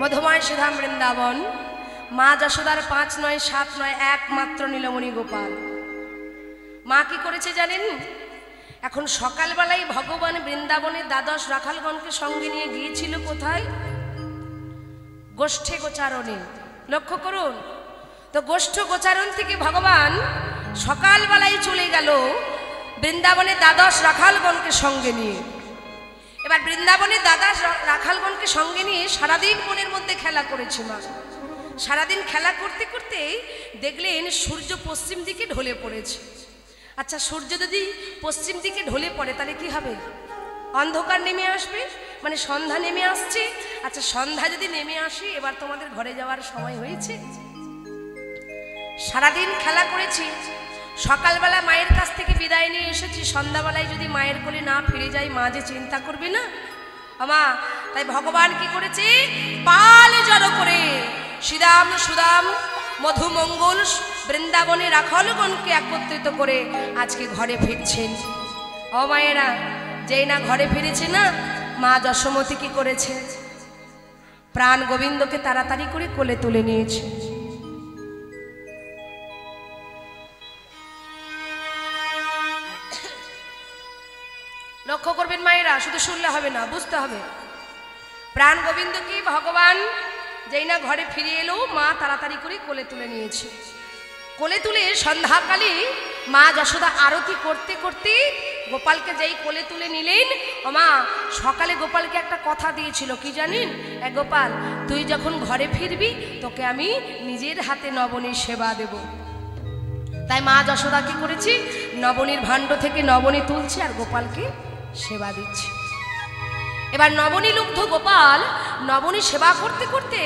মধুময় সুধাম বৃন্দাবন মা যশোদার 5 নয় 7 নয় একমাত্র নীলমণি গোপাল। মা কি করেছে জানেন? এখন সকালবেলায় ভগবান বৃন্দাবনে দ্বাদশ রাখালগণকে সঙ্গে নিয়ে গিয়েছিল কোথায়? গোষ্ঠে গোচারণে। লক্ষ্য করুন তো, গোষ্ঠ গোচারণ থেকে ভগবান সকালবেলায় চলে গেল বৃন্দাবনে দ্বাদশ রাখালগণকে সঙ্গে নিয়ে। এবার বৃন্দাবনে দ্বাদশ রাখালগণকে সঙ্গে নিয়ে সারাদিন মনের মধ্যে খেলা করেছে মা। সারাদিন খেলা করতে করতে দেখলেন সূর্য পশ্চিম দিকে ঢলে পড়েছে। আচ্ছা, সূর্য যদি পশ্চিম দিকে ঢলে পড়ে তাহলে কি হবে? অন্ধকার নেমে আসবে, মানে সন্ধ্যা নেমে আসছে। আচ্ছা, সন্ধ্যা যদি নেমে আসে, এবার তোমাদের ঘরে যাওয়ার সময় হয়েছে। সারাদিন খেলা করেছি, সকালবেলা মায়ের কাছ থেকে বিদায় নিয়ে এসেছি, সন্ধ্যাবেলায় যদি মায়ের কোলে না ফিরে যাই মা যে চিন্তা করবে না আমা। তাই ভগবান কি করেছে? পাল জড়ো করে শ্রীরাম সুদাম মধুমঙ্গল বৃন্দাবনে রাখালগণকে একত্রিত করে আজকে ঘরে ফিরছেন। ও মায়েরা, যেই না ঘরে ফিরেছে না, মা যশোমতী কি করেছে? প্রাণ গোবিন্দকে তাড়াতাড়ি করে কোলে তুলে নিয়েছে। লক্ষ্য করবেন মায়েরা, শুধু শুনলে হবে না, বুঝতে হবে। প্রাণ গোবিন্দকে ভগবান যেই না ঘরে ফিরে এলো, মা তাড়াতাড়ি করে কোলে তুলে নিয়েছে। কোলে তুলে সন্ধ্যাকালে মা যশোদা আরতি করতে করতে গোপালকে যেই কোলে তুলে নিলেন, মা সকালে গোপালকে একটা কথা দিয়েছিল, কি জানেন? গোপাল, তুই যখন ঘরে ফিরবি তোকে আমি নিজের হাতে নবনীর সেবা দেব। তাই মা যশোদা কি করেছি? নবনীর ভাণ্ড থেকে নবনী তুলছে আর গোপালকে সেবা দিচ্ছে। এবার নবনী লুব্ধ গোপাল নবনী সেবা করতে করতে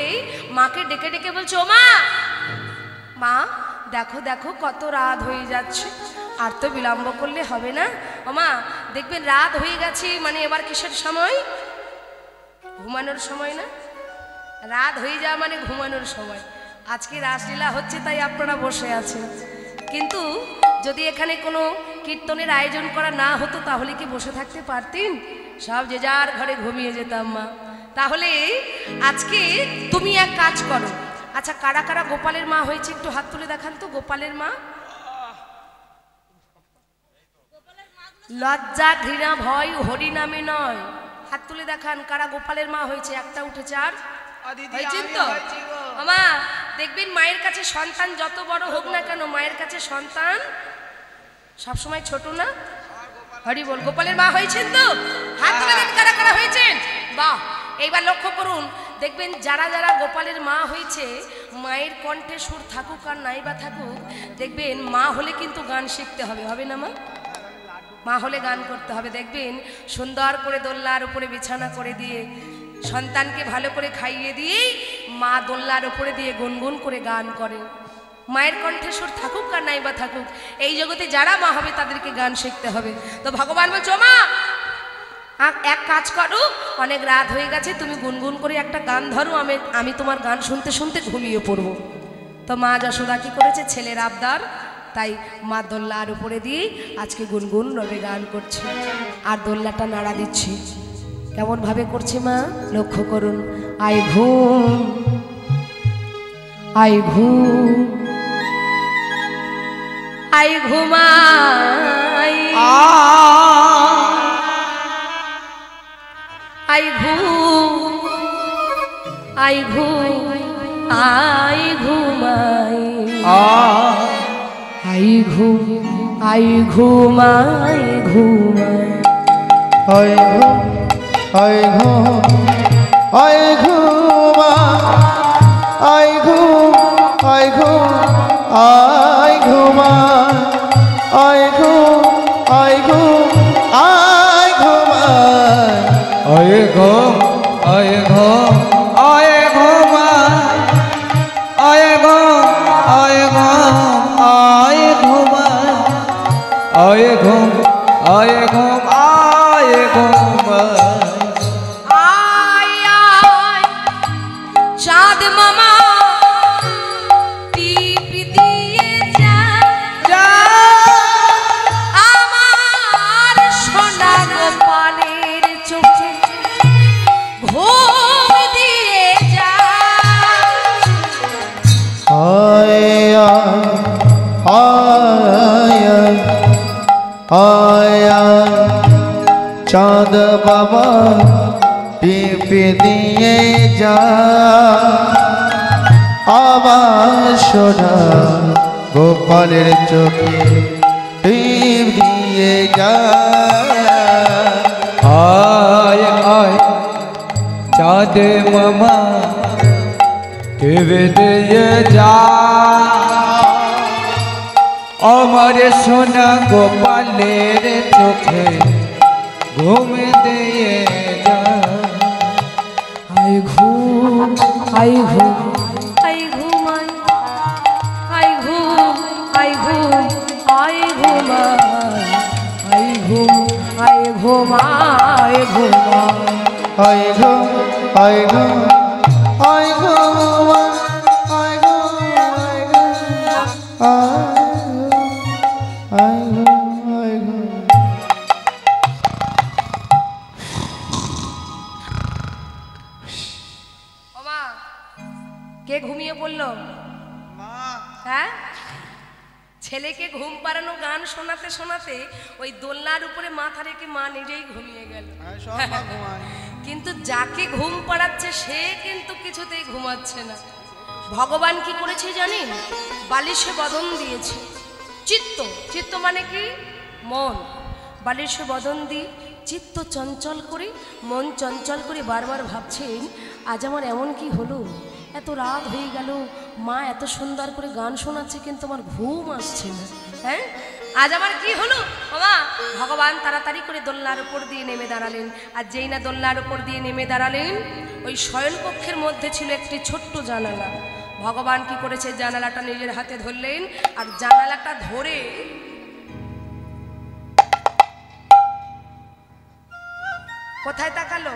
মাকে ডেকে ডেকে বলছে, ও মা, মা দেখো দেখো কত রাত হয়ে যাচ্ছে, আর তো বিলম্ব করলে হবে না। ও মা, দেখবেন রাত হয়ে গেছে, মানে এবার কিসের সময়? ঘুমানোর সময় না? রাত হয়ে যাওয়া মানে ঘুমানোর সময়। আজকে রাসলীলা হচ্ছে তাই আপনারা বসে আছেন, কিন্তু যদি এখানে কোনো কীর্তনের আয়োজন করা না হতো তাহলে কি বসে থাকতে পারতেন? সব যে যার ঘরে ঘুমিয়ে যেতাম মা। তাহলে আজকে তুমি এক কাজ করো। আচ্ছা, কারা কারা গোপালের মা হয়েছে একটু হাত তুলে দেখান তো। গোপালের মা, লজ্জা ঘৃণা ভয় হরি নামে নয়, হাত তুলে দেখান কারা গোপালের মা হয়েছে। একটা উঠেছে, আর হয়েছেন তো? আমা দেখবেন মায়ের কাছে সন্তান যত বড় হোক না কেন, মায়ের কাছে সন্তান সবসময় ছোট না? হরি বল। গোপালের মা হয়েছেন তো? হাত তুলে দেন কারা কারা হয়েছেন। বাহ, এইবার লক্ষ্য করুন, দেখবেন যারা যারা গোপালের মা হয়েছে, মায়ের কণ্ঠে সুর থাকুক আর নাই বা থাকুক, দেখবেন মা হলে কিন্তু গান শিখতে হবে, হবে না মা? মা হলে গান করতে হবে। দেখবেন সুন্দর করে দোলনার উপরে বিছানা করে দিয়ে, সন্তানকে ভালো করে খাইয়ে দিয়েই মা দোলনার উপরে দিয়ে গুনগুন করে গান করে। মায়ের কণ্ঠে সুর থাকুক আর নাই বা থাকুক, এই জগতে যারা মা হবে তাদেরকে গান শিখতে হবে। তো ভগবান বলছো, মা এক কাজ করো, অনেক রাত হয়ে গেছে, তুমি গুনগুন করে একটা গান ধরো, আমি তোমার গান শুনতে শুনতে ঘুমিয়ে পড়বো। তো মা যশোদা কি করেছে? ছেলের আবদার, তাই মা দোলনার উপরে দিয়ে আজকে গুনগুন রবে গান করছে আর দোলনাটা নাড়া দিচ্ছে। কেমন ভাবে করছে মা লক্ষ্য করুন। আই ঘুম আই ঘুম আই ঘুমাই, আই ঘুম আই ঘুম আই ঘুমাই, আই ঘুম আই ঘুমাই ঘুমাই, আই ঘুম আই ঘুম আই ঘুমা, আই ঘুম আই ঘুম আই ঘুমা, আই ঘুম আই ঘুম আই ঘুমা, আই ঘুম আই ঘুম আই ঘুমা, আই ঘুম আই ঘুম আই ঘুমা, আই ঘুম আই ঘুম আই ঘুমা। চাঁদ মামা টিপ দিয়ে যা, আমার সোনা গোপালের চোখে ঘুম দিয়ে যা। চাঁদ বাবা টিপে দিয়ে যা আমার সোনা গোপালের চোখে টিপ দিয়ে যা আয় আয় চাঁদ মামা টিপে দিয়ে যা আমার সোনা গোপালের চোখে ঘুম দিয়ে যা আয় ঘুম আয় ঘুম আই ঘুমাই আই ঘুম আই ঘুম আই ঘুমাই আই ঘুম আই ঘুমাই ঘুমাই I go I go I go I go I go I go I go ওমা কে ঘুমিয়ে পড়লো? হ্যাঁ, ছেলেকে ঘুম পাড়ানো গান শোনাতে শোনাতে ওই দোলনার উপরে মাথা রেখে মা নিজেই ঘুমিয়ে গেল। কিন্তু যাকে ঘুম পাড়াচ্ছে সে কিন্তু কিছুতেই ঘুমাচ্ছে না। ভগবান কি করেছে জানেন? বালিশে বদন দিয়েছে। চিত্ত, চিত্ত মানে কি? মন। বালিশে বদন দিয়ে চিত্ত চঞ্চল করে, মন চঞ্চল করে বারবার ভাবছেন আজ আমার এমন কি হলো, এত রাত হয়ে গেল, মা এত সুন্দর করে গান শোনাচ্ছে কিন্তু আমার ঘুম আসছে না। হ্যাঁ, আজ আমার কি হলো? বাবা ভগবান তাড়াতাড়ি করে দোলনার উপর দিয়ে নেমে দাঁড়ালেন। আর যেই না দোলনার উপর দিয়ে নেমে দাঁড়ালেন, ওই শয়নকক্ষের মধ্যে ছিল একটি ছোট্ট জানালা। ভগবান কি করেছে? জানালাটা নিজের হাতে ধরলেন, আর জানালাটা ধরে কোথায় তাকালো?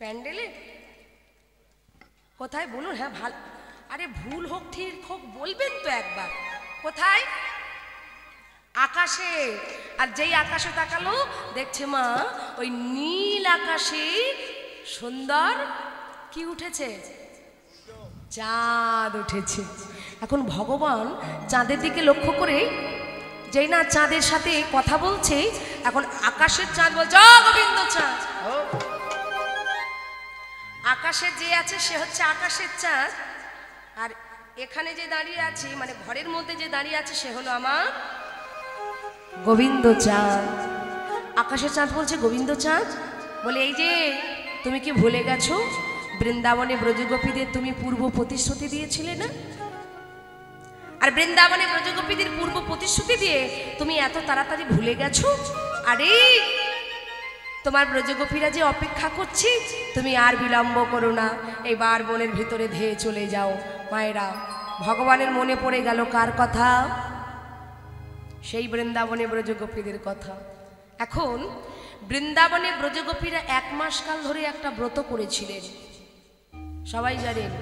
প্যান্ডেলে। কোথায় বলুন? হ্যাঁ ভালো, আরে ভুল হোক ঠিক হোক বলবেন তো একবার। কোথায়? আকাশে। আর যেই আকাশে তাকালো দেখছে মা ওই নীল আকাশে সুন্দর কি উঠেছে? চাঁদ উঠেছে। এখন ভগবান চাঁদের দিকে লক্ষ্য করে যেই না চাঁদের সাথে কথা বলছে, এখন আকাশের চাঁদ বলছে গোবিন্দ চাঁদ। আকাশে যে আছে সে হচ্ছে আকাশের চাঁদ, আর এখানে যে দাঁড়িয়ে আছে মানে ঘরের মধ্যে যে দাঁড়িয়ে আছে সে হলো আমার গোবিন্দ চাঁদ। আকাশের চাঁদ বলছে গোবিন্দ চাঁদ, বলে এই যে তুমি কি ভুলে গেছো বৃন্দাবনে ব্রজগোপীদের তুমি পূর্ব প্রতিশ্রুতি দিয়েছিলে না? আর বৃন্দাবনে ব্রজগোপীদের পূর্ব প্রতিশ্রুতি দিয়ে তুমি এত তাড়াতাড়ি ভুলে গেছো? আরে তোমার ব্রজগোপীরা যে অপেক্ষা করছি, তুমি আর বিলম্ব করো না, এইবার বনের ভিতরে ধেয়ে চলে যাও। মায়েরা, ভগবানের মনে পড়ে গেল কার কথা? সেই বৃন্দাবনে ব্রজগোপীদের কথা। এখন বৃন্দাবনে ব্রজগোপীরা 1 মাস কাল ধরে একটা ব্রত করেছিলেন, সবাই জানেন,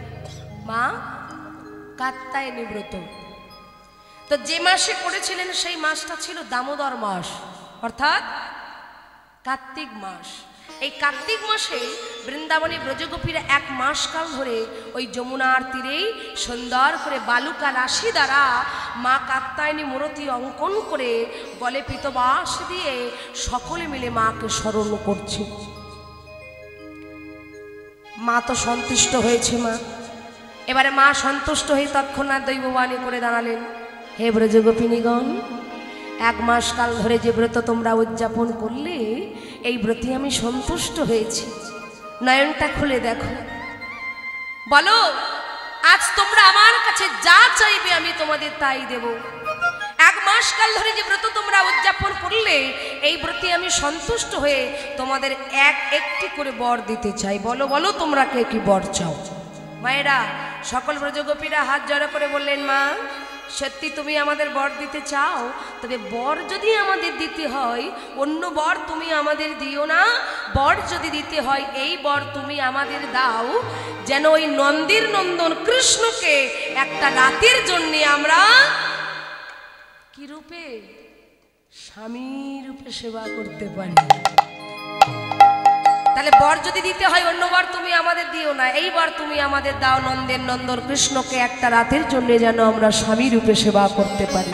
মা কাত্যায়নী ব্রত। তো যে মাসে করেছিলেন সেই মাসটা ছিল দামোদর মাস, অর্থাৎ কার্তিক মাস। এই কার্তিক মাসে বৃন্দাবনে ব্রজগোপীরা 1 মাস কাল ধরে ওই যমুনার তীরেই সুন্দর করে বালুকা রাশি দ্বারা মা কাত্যায়নী মূর্তি অঙ্কন করে গলে পীতবাস দিয়ে সকলে মিলে মাকে স্মরণ করছে। মা তো সন্তুষ্ট হয়েছে। মা এবারে মা সন্তুষ্ট হয়ে তৎক্ষণাৎ দৈববাণী করে দাঁড়ালেন, হে ব্রজগোপিনীগণ, 1 মাস কাল ধরে যে ব্রত তোমরা উদযাপন করলে, এই ব্রতে আমি সন্তুষ্ট হয়েছি। নয়নটা খুলে দেখো, বলো আজ তোমরা আমার কাছে যা চাইবে আমি তোমাদের তাই দেব। 1 মাস কাল ধরে যে ব্রত তোমরা উদযাপন করলে, এই ব্রতে আমি সন্তুষ্ট হয়ে তোমাদের একটি করে বর দিতে চাই। বলো বলো তোমরা কে কি বর চাও? মায়েরা, সকল ব্রজগোপীরা হাত জড়ো করে বললেন, মা সত্যি তুমি আমাদের বর দিতে চাও, তবে বর যদি আমাদের দিতে হয় অন্য বর তুমি আমাদের দিও না। বর যদি দিতে হয় এই বর তুমি আমাদের দাও, যেন ওই নন্দের নন্দন কৃষ্ণকে একটা রাতের জন্যে আমরা কি রূপে? স্বামী রূপে সেবা করতে পারি। তাহলে বর যদি দিতে হয় অন্য বর তুমি আমাদের দিও না, এই বর তুমি আমাদের দাও, নন্দের নন্দন কৃষ্ণকে একটা রাতের জন্য যেন আমরা স্বামী রূপে সেবা করতে পারি।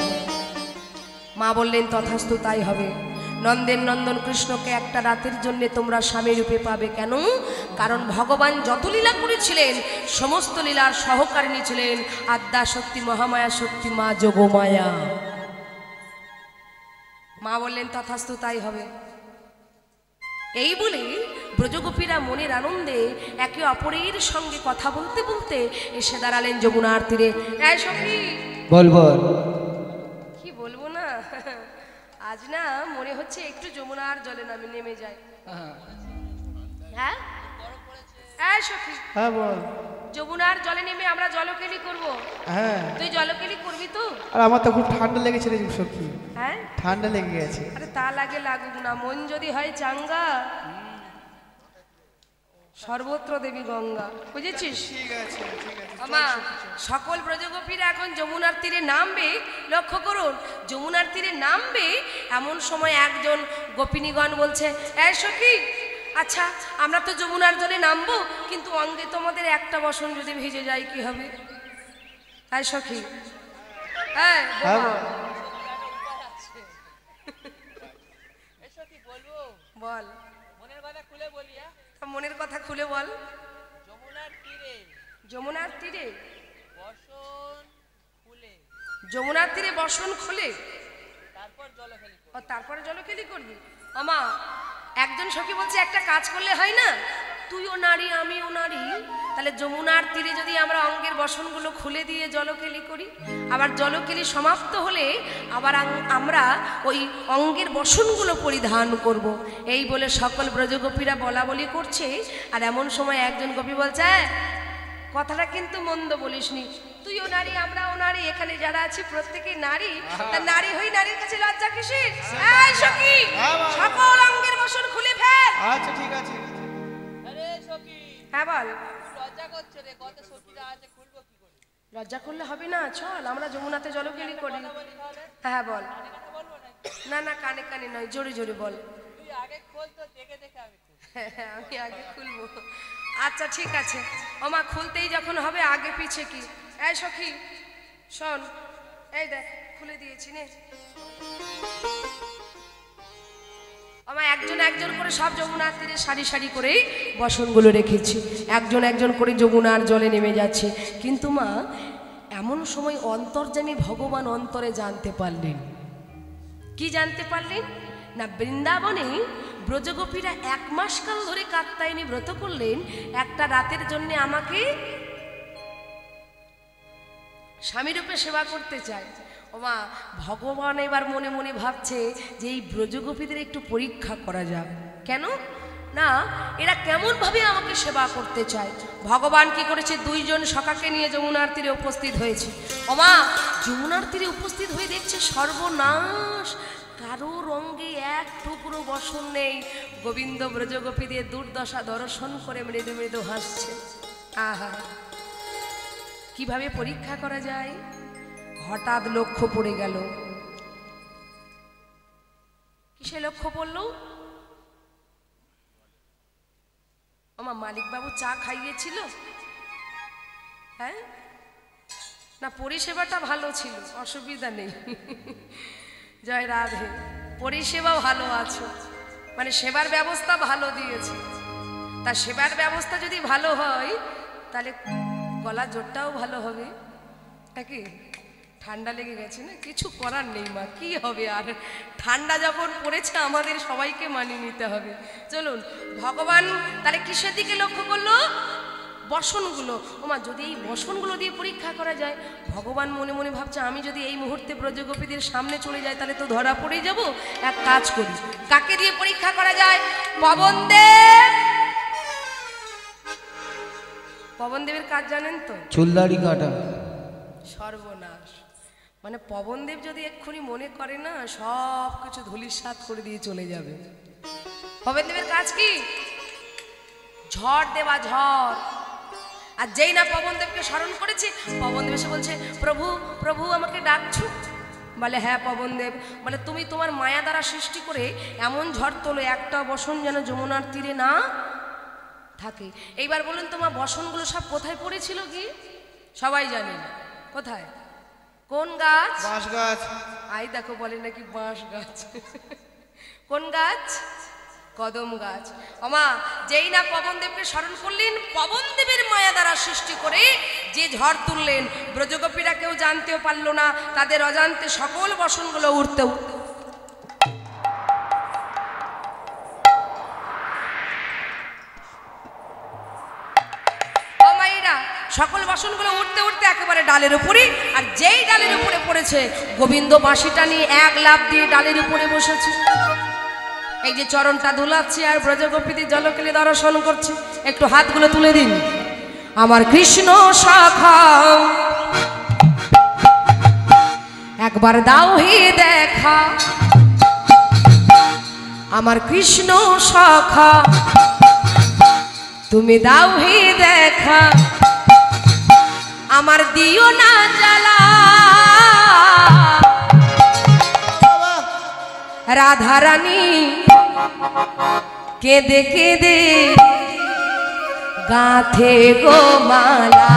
মা বললেন তথাস্তু তাই হবে। নন্দের নন্দন কৃষ্ণকে একটা রাতের জন্য তোমরা স্বামী রূপে পাবে। কেন? কারণ ভগবান যত লীলা করেছিলেন সমস্ত লীলার সহকারিণী ছিলেন আদ্যা শক্তি মহামায়া শক্তি মা যোগমায়া। মা বললেন তথাস্তু তাই হবে। এই বলে ব্রজগোপীরা মনের আনন্দে একে অপরের সঙ্গে কথা বলতে বলতে এসে দাঁড়ালেন যমুনার তীরে। এই সখী, বল বল। কি বলবো না, আজ না মনে হচ্ছে একটু যমুনার জলে নামে নেমে যায়। হ্যাঁ এই সখী, হ্যাঁ বল। যমুনার জলে নেমে আমরা জলকেলি করব। হ্যাঁ, তুই জলকেলি করবি তো? আর আমার তো খুব ঠান্ডা লেগেছে রে সখী, হ্যাঁ ঠান্ডা লেগে গেছে। আরে তা লাগে লাগুক না, মন যদি হয় চাঙ্গা সর্বত্র দেবী গঙ্গা, বুঝেছিস? ঠিক আছে ঠিক আছে। আমা সকল ব্রজগোপীরা এখন যমুনার তীরে নামবে। লক্ষ্য করুন, যমুনার তীরে নামবে এমন সময় একজন গোপিনীগণ বলছে, এই সখী, আচ্ছা আমরা তো যমুনার জলে নামবো, কিন্তু অঙ্গে তোমাদের একটা বসন যদি ভিজে যায় কি হবে? এই সখী, এই হ্যাঁ বোমা, বল। বল মনের কথা খুলে বলি। তা মনের কথা খুলে বল। যমুনার তীরে যমুনার তীরে বসন খুলে যমুনার তীরে বসন খুলে তারপর জলখালি ও তারপরে জলকেলি করবি। আমা একজন সখী বলছে একটা কাজ করলে হয় না, তুইও নারী আমিও নারী, তাহলে যমুনার তীরে যদি আমরা অঙ্গের বসনগুলো খুলে দিয়ে জলকেলি করি, আবার জলকেলি সমাপ্ত হলে আবার আমরা ওই অঙ্গের বসনগুলো পরিধান করব। এই বলে সকল ব্রজগোপীরা বলা বলি করছে। আর এমন সময় একজন গোপী বলছে, কথাটা কিন্তু মন্দ বলিসনি, তুইও নারী আমরাও নারী, এখানে যারা আছি প্রত্যেকেই নারী, তা নারী হই নারীর কাছে লজ্জা কিসের? এই সখী, সকল অঙ্গের বসন খুলে ফেল। আচ্ছা ঠিক আছে। আরে সখী, হ্যাঁ বল। লজ্জা করছে রে, কত সখীরা আছে, খুলবো কি করে? লজ্জা করলে হবে না, চল আমরা যমুনাতে জলকেলি করি। বলি তাহলে হ্যাঁ বল। কানে কানে বলবো না? না না, কানে কানে নয়, জোরে জোরে বল। তুই আগে খোল তো, দেখে দেখে আমি খুলবো। হ্যাঁ, আমি আগে খুলবো। আচ্ছা ঠিক আছে। ওমা খুলতেই যখন হবে আগে পিছে কি? এই সখী শোন, এই দেখ খুলে দিয়েছি নে। আমার একজন একজন করে সব যমুনার তীরে সারি সারি করেই বসনগুলো রেখেছি, একজন একজন করে যমুনার জলে নেমে যাচ্ছে। কিন্তু মা এমন সময় অন্তর্যামী ভগবান অন্তরে জানতে পারলেন। কি জানতে পারলেন? না, বৃন্দাবনে ব্রজগোপীরা 1 মাস কাল ধরে কাত্যায়নী ব্রত করলেন, একটা রাতের জন্য আমাকে স্বামীরূপে সেবা করতে চায়। ওমা ভগবান এবার মনে মনে ভাবছে যে এই ব্রজগোপীদের একটু পরীক্ষা করা যাক। কেন না, এরা কেমন ভাবে আমাকে সেবা করতে চায়। ভগবান কি করেছে, 2 জন সখাকে নিয়ে যমুনার তীরে উপস্থিত হয়েছে। ওমা যমুনার তীরে উপস্থিত হয়ে দেখছে সর্বনাশ, কারোর অঙ্গে এক টুকরো বসন নেই। গোবিন্দ ব্রজগোপীদের দুর্দশা দর্শন করে মৃদু মৃদু হাসছে। আহা, কিভাবে পরীক্ষা করা যায়? হঠাৎ লক্ষ্য পড়ে গেল। কিসে লক্ষ্য পড়লো? আমার মালিক বাবু চা খাইয়েছিল, হ্যাঁ না, পরিষেবাটা ভালো ছিল, অসুবিধা নেই। জয় রাধে, পরিষেবা ভালো আছে, মানে সেবার ব্যবস্থা ভালো দিয়েছে। তা সেবার ব্যবস্থা যদি ভালো হয় তাহলে গলা জোরটাও ভালো হবে নাকি? ঠান্ডা লেগে গেছে না, কিছু করার নেই মা, কি হবে আর, ঠান্ডা যখন পড়েছে আমাদের সবাইকে মানিয়ে নিতে হবে। চলুন, ভগবান তাহলে কিসের দিকে লক্ষ্য করলো? বসনগুলো। ওমা যদি এই বসনগুলো দিয়ে পরীক্ষা করা যায়, ভগবান মনে মনে ভাবছে আমি যদি এই মুহূর্তে ব্রজগোপীদের সামনে চলে যাই তাহলে তো ধরা পড়ে যাব। এক কাজ করি, কাকে দিয়ে পরীক্ষা করা যায়? পবনদেব। পবনদেবের কাজ জানেন তো? চুলদাড়ি কাটা। সর্বনাশ, মানে পবনদেব যদি এক্ষুনি মনে করে না, সব কিছু ধূলিসাৎ করে দিয়ে চলে যাবে। পবনদেবের কাজ কি? ঝড় দেওয়া, ঝড়। আর যেই না পবনদেবকে স্মরণ করেছে, পবনদেব এসে বলছে, প্রভু প্রভু আমাকে ডাকছো? বলে হ্যাঁ পবনদেব। বলে তুমি তোমার মায়া দ্বারা সৃষ্টি করে এমন ঝড় তোলো একটা বসন যেন যমুনার তীরে না থাকে। এইবার বলুন তোমার বসনগুলো সব কোথায় পড়েছিল? কি সবাই জানে? কোথায়? কোন গাছ? বাঁশ গাছ। আই দেখো বলে নাকি বাঁশ গাছ। কোন গাছ? কদম গাছ। আমা যেই না পবনদেবকে স্মরণ করলেন, পবনদেবের মায়া দ্বারা সৃষ্টি করে যে ঝড় তুললেন, ব্রজগোপীরা কেউ জানতেও পারল না, তাদের অজান্তে সকল বসনগুলো উঠতে সকল বাসনগুলো উঠতে উঠতে একেবারে ডালের উপরে, আর যেই ডালের উপরে পড়েছে গোবিন্দ বাঁশিটা নিয়ে এক লাফ দিয়ে ডালের উপরে বসেছে। এই যে চরণটা ধুলাচ্ছে আর ব্রজগোপীদের জলকেলি দর্শন করছে, একটু হাতগুলো তুলে দিন। আমার কৃষ্ণ শাখা একবার দাও হে দেখা, আমার কৃষ্ণ শাখা তুমি দাও হে দেখা, আমার দিও না জ্বালা। রাধা রানী কেঁদে কেঁদে গাথে গো মালা।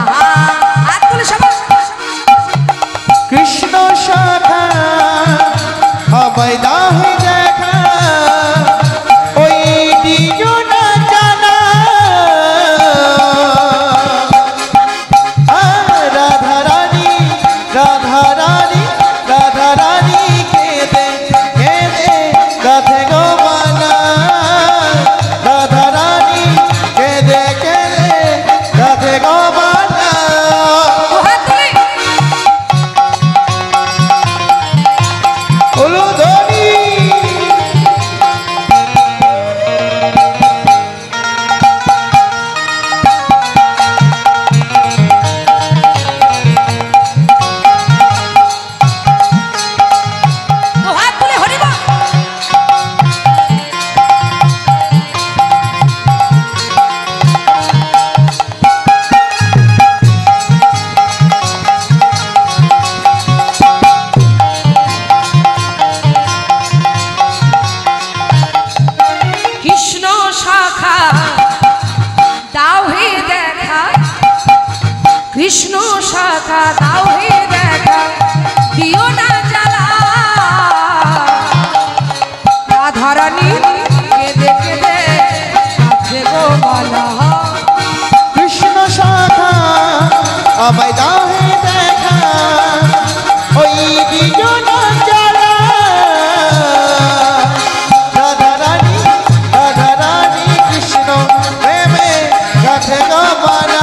হাত তুলে সবাই। কৃষ্ণ শাখা আমায় দাহে দেখা, ওই দিও না জানা। রাধা রানী রাধা রানী রাধা রানী কেঁদে কেঁদে গাথে গো মালা। রাধা রানী কেঁদে কেঁদে গাথে গো মালা। উলুধ্বনি কৃষ্ণ শাখা দাও হে দেখা, কৃষ্ণ শাখা দাও হে দেখা, দিও না জ্বালা। রাধা রানী কেঁদে কেঁদে গাথে গো মালা। কৃষ্ণ শাখা আমায় দাহে দেখা, ওই দিও না জ্বালা। রাধা রানী কৃষ্ণ প্রেমে গাথে গো মালা।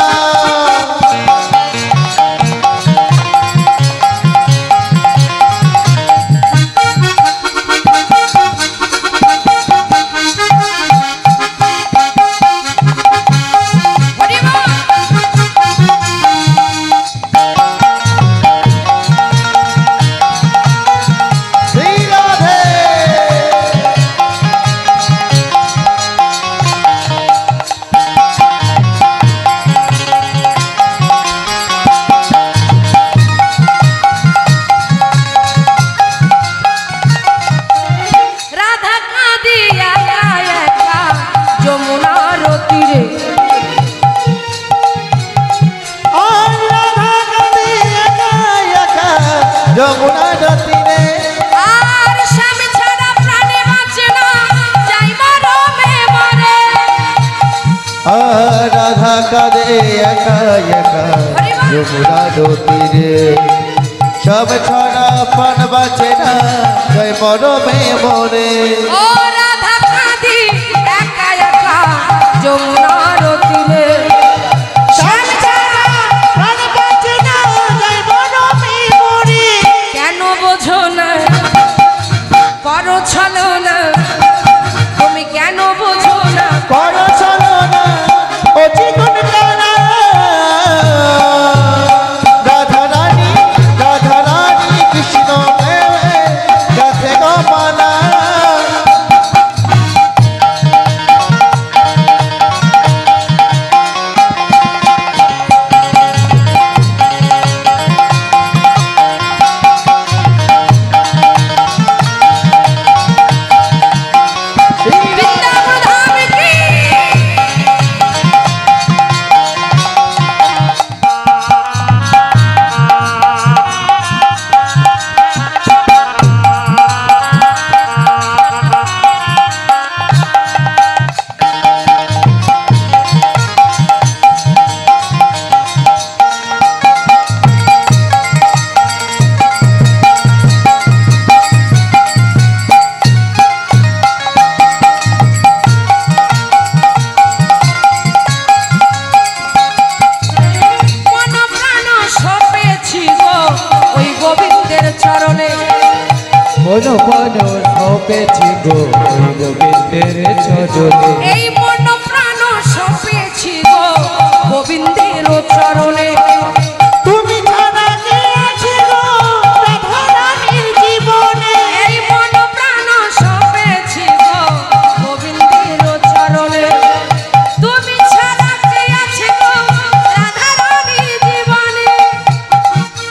শ্রী রাধে রাধা কাঁদিয়া একা যমুনার তীরে, আর রাধা কাঁদে একা একা যমুনার তীরে। আর স্বামী ছাড়া প্রাণে বাঁচে না, যাই মরমে মরে। আর রাধা কাঁদে একা একা যমুনার তীরে। সব ছড়া প্রাণ বাঁচে না, জয় মরমে মরে। ও রাধা কাঁদি একা একা যমুনার তীরে। স্বামী ছাড়া প্রাণ বাঁচে না, জয় মরমে মরে। কেন বোঝো না, করো ছলনা, তুমি কেন বোঝো না। করো ছলনা ও চিকন কানা। রাধা রানী কৃষ্ণ প্রেমে গাথে গো মালা।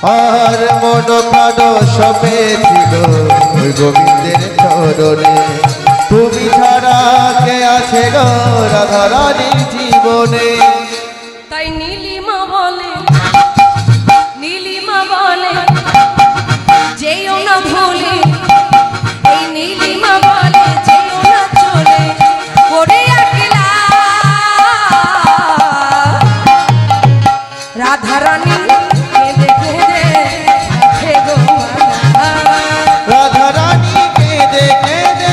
আর মন প্রাণ সবে ছিল ওই গোবিন্দের চরণে। তুমি ছাড়া কে আছে গো রাধা রানীর জীবনে। তাই নীলিমা বলে, নীলিমা বলে যেও না ভুলে, এই নীলিমা বলে যেও না চলে করে একলা রাধা রানী কেঁদে কেঁদে রাখে গো মালা। রাধা রানী কেঁদে কেঁদে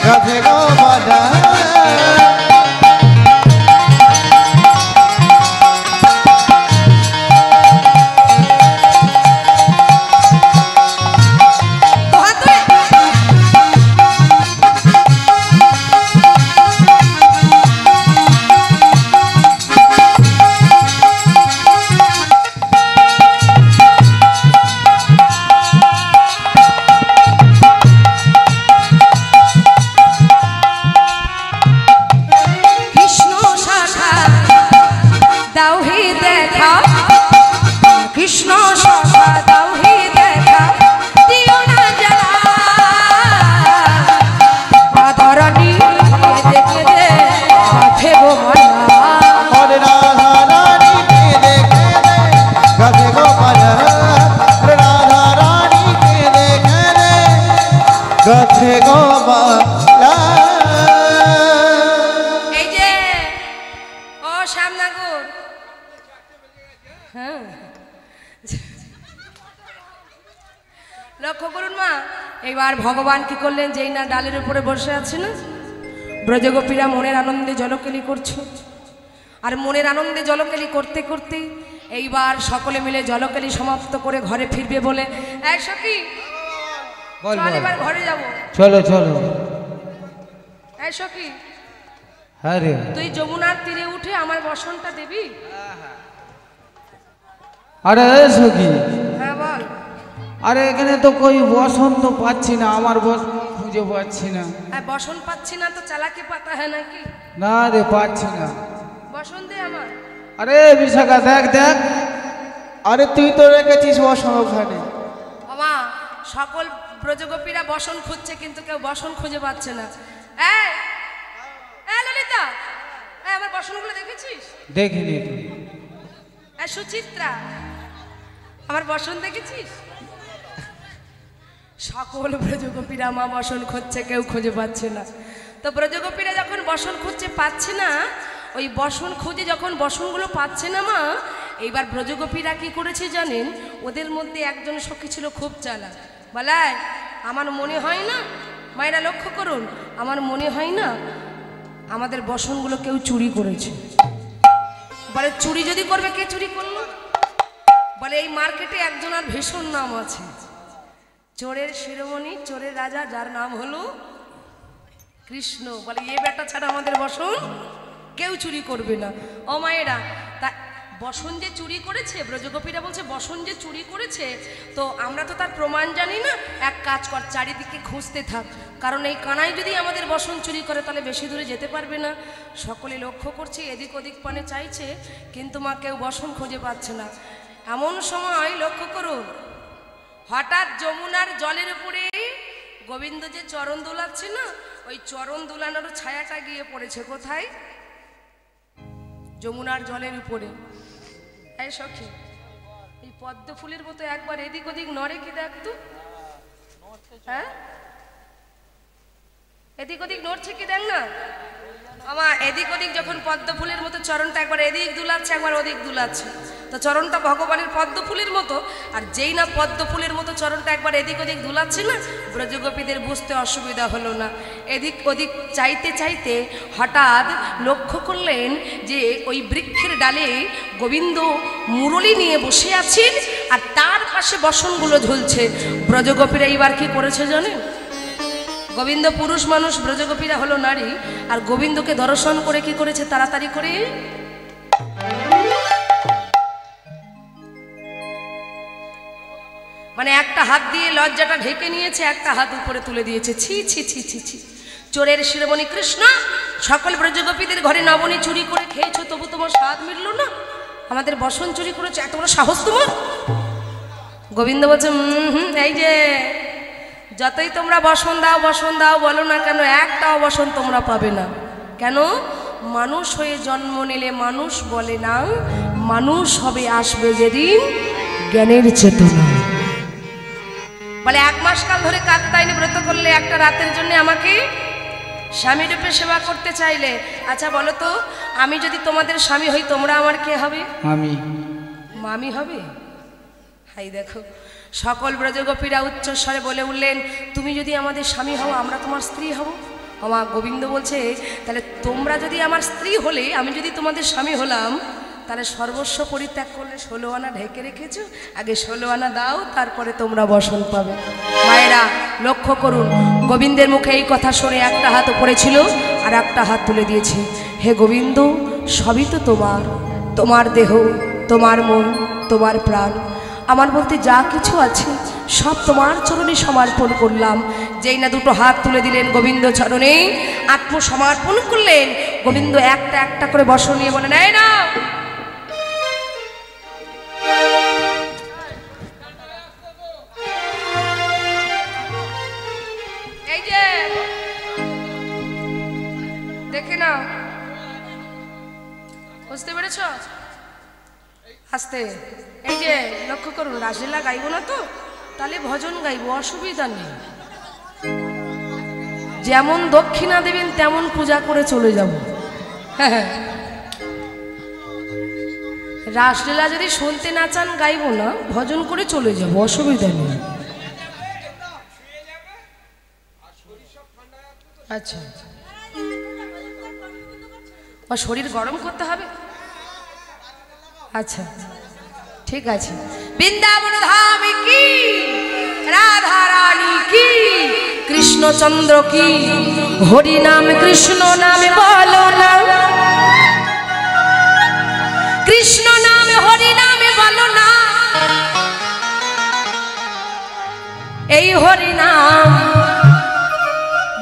রাধে গো মালা। কৃষ্ণ শাখা দাও হে দেখা, দিও না জ্বালা রাধা রানী কেঁদে কেঁদে রাখে গো মালা। ওরে রাধা রানী কেঁদে কেঁদে রাধে গো মালা। রাধা রানী কেঁদে কেঁদে রাধে গো মালা। এই যে ও শ্যামনগর, হ্যাঁ লক্ষ্য করুন মা, এইবার ভগবান কি করলেন, যেই না ডালের উপরে বসে আছে না, ব্রজগোপীরা মনের আনন্দে জলকেলি করছে। আর মনের আনন্দে জলকেলি করতে করতে এইবার সকলে মিলে জলকেলি সমাপ্ত করে ঘরে ফিরবে বলে, এই সখী বল চল বল। এবার ঘরে যাব। চলো চলো। এই সখী হ্যাঁ রে। তুই যমুনার তীরে উঠে আমার বসনটা দিবি? আরে সখী, হ্যাঁ বল। আরে এখানে তো কই বসন্ত পাচ্ছি না, আমার বসন খুঁজে পাচ্ছি না। বসন পাচ্ছি না তো চালাকি পাতা হয় নাকি? না রে পাচ্ছি না। বসন দে আমার। আরে বিশাখা দেখ দেখ। আরে তুই তো রেখেছিস বসন ওখানে। বাবা সকল ব্রজগোপীরা বসন খুঁজছে কিন্তু কেউ বসন খুঁজে পাচ্ছে না। এই এই ললিতা, এই আমার বসনগুলো দেখেছিস? দেখিনি তো। এই সুচিত্রা, আমার বসন দেখেছিস? সকল ব্রজগোপীরা মা বসন খুঁজছে, কেউ খুঁজে পাচ্ছে না। তো ব্রজগোপীরা যখন বসন খুঁজছে পাচ্ছে না, ওই বসন খুঁজে যখন বসনগুলো পাচ্ছে না মা, এইবার ব্রজগোপীরা কি করেছে জানেন? ওদের মধ্যে একজন সখী ছিল খুব চালাক। বলায় আমার মনে হয় না, মায়েরা লক্ষ্য করুন, আমার মনে হয় না আমাদের বসনগুলো কেউ চুরি করেছে। বলে চুরি যদি করবে, কে চুরি করলো? বলে এই মার্কেটে একজনের ভীষণ নাম আছে, চোরের শিরোমণি, চোরের রাজা, যার নাম হলো কৃষ্ণ। বলে এ বেটা ছাড়া আমাদের বসন কেউ চুরি করবে না। ও মায়েরা, তা বসন যে চুরি করেছে, ব্রজগোপীরা বলছে বসন যে চুরি করেছে, তো আমরা তো তার প্রমাণ জানি না। এক কাজ কর, চারিদিকে খুঁজতে থাক, কারণ এই কানাই যদি আমাদের বসন চুরি করে তাহলে বেশি দূরে যেতে পারবে না। সকলে লক্ষ্য করছে, এদিক ওদিক পানে চাইছে, কিন্তু মা কেউ বসন খুঁজে পাচ্ছে না। এমন সময় লক্ষ্য করুন, হঠাৎ যমুনার জলের উপরে গোবিন্দ যে চরণ দোলাচ্ছে না, ওই চরণ দোলানোর ছায়াটা গিয়ে পড়েছে কোথায়? যমুনার জলের উপরে। এই সখী, এই পদ্ম ফুলের মতো একবার এদিক ওদিক নড়ে কি দেখতো? হ্যাঁ, এদিক ওদিক নড়ছে কি দেখ না। আমার এদিক ওদিক যখন পদ্ম ফুলের মতো চরণটা একবার এদিক দুলাচ্ছে, একবার ওদিক দুলাচ্ছে, তো চরণটা ভগবানের পদ্ম ফুলের মতো। আর যেই না পদ্ম ফুলের মতো চরণটা একবার এদিক ওদিক দুলাচ্ছে না, ব্রজগোপীদের বুঝতে অসুবিধা হলো না। এদিক ওদিক চাইতে চাইতে হঠাৎ লক্ষ্য করলেন যে ওই বৃক্ষের ডালে গোবিন্দ মুরলী নিয়ে বসে আছেন, আর তার পাশে বসনগুলো ঝুলছে। ব্রজগোপীরা এইবার কি করেছে জানেন? গোবিন্দ পুরুষ মানুষ, ব্রজগোপীরা হলো নারী, আর গোবিন্দকে দর্শন করে কি করেছে? তাড়াতাড়ি করে মানে একটা হাত দিয়ে লজ্জাটা ঢেকে নিয়েছে, একটা হাত উপরে তুলে দিয়েছে। ছি ছি ছি ছি ছি, চোরের শিরোমণি কৃষ্ণ, সকল ব্রজগোপীদের ঘরে নবনী চুরি করে খেয়েছো, তবু তোমার স্বাদ মিটল না? আমাদের বসন চুরি করেছো, এত বড় সাহস তোমার? গোবিন্দ বলছে এই যে যতই তোমরা বসন দাও বলো না কেন, একটাও বসন তোমরা পাবে না। কেন? মানুষ হয়ে জন্ম নিলে মানুষ বলে না, মানুষ হবে আসবে যেদিন জ্ঞানের চেতনা। বলে 1 মাস কাল ধরে কাত্যায়নী ব্রত করলে, একটা রাতের জন্য আমাকে স্বামী রূপে সেবা করতে চাইলে, আচ্ছা বলো তো, আমি যদি তোমাদের স্বামী হই তোমরা আমার কে হবে? আমি মামি হবে? হাই দেখো, সকল ব্রজগোপীরা উচ্চস্বরে বলে উঠলেন, তুমি যদি আমাদের স্বামী হও আমরা তোমার স্ত্রী হব। আমার গোবিন্দ বলছে, তাহলে তোমরা যদি আমার স্ত্রী হলে, আমি যদি তোমাদের স্বামী হলাম, তাহলে সর্বস্ব পরিত্যাগ করলে 16 আনা ঢেকে রেখেছো, আগে 16 আনা দাও, তারপরে তোমরা বসন পাবে। মায়েরা লক্ষ্য করুন, গোবিন্দের মুখে এই কথা শুনে একটা হাত উপরে ছিল আর একটা হাত তুলে দিয়েছে। হে গোবিন্দ, সবই তো তোমার, তোমার দেহ, তোমার মন, তোমার প্রাণ, আমার বলতে যা কিছু আছে সব তোমার চরণে সমর্পণ করলাম। যেই না দুটো হাত তুলে দিলেন গোবিন্দ চরণে, আত্মসমর্পণ করলেন, গোবিন্দ একটা একটা করে বসন নিয়ে বলেন, এই না এই যে দেখে না, বুঝতে পেরেছ? আস্তে, এই যে লক্ষ্য করুন, রাসলীলা গাইব না তো, তাহলে ভজন গাইব, অসুবিধা নেই। যেমন দক্ষিণা দেবেন তেমন পূজা করে চলে যাব। হ্যাঁ, রাসলীলা যদি শুনতে না চান গাইব না, ভজন করে চলে যাব, অসুবিধা নেই। আচ্ছা, শরীর গরম করতে হবে? আচ্ছা ঠিক আছে। বৃন্দাবন ধাম কি, রাধা রানী কি, কৃষ্ণচন্দ্র কি, হরি নাম কৃষ্ণ নামে বলো না, কৃষ্ণ নামে হরি নামে বলো না, এই হরি নাম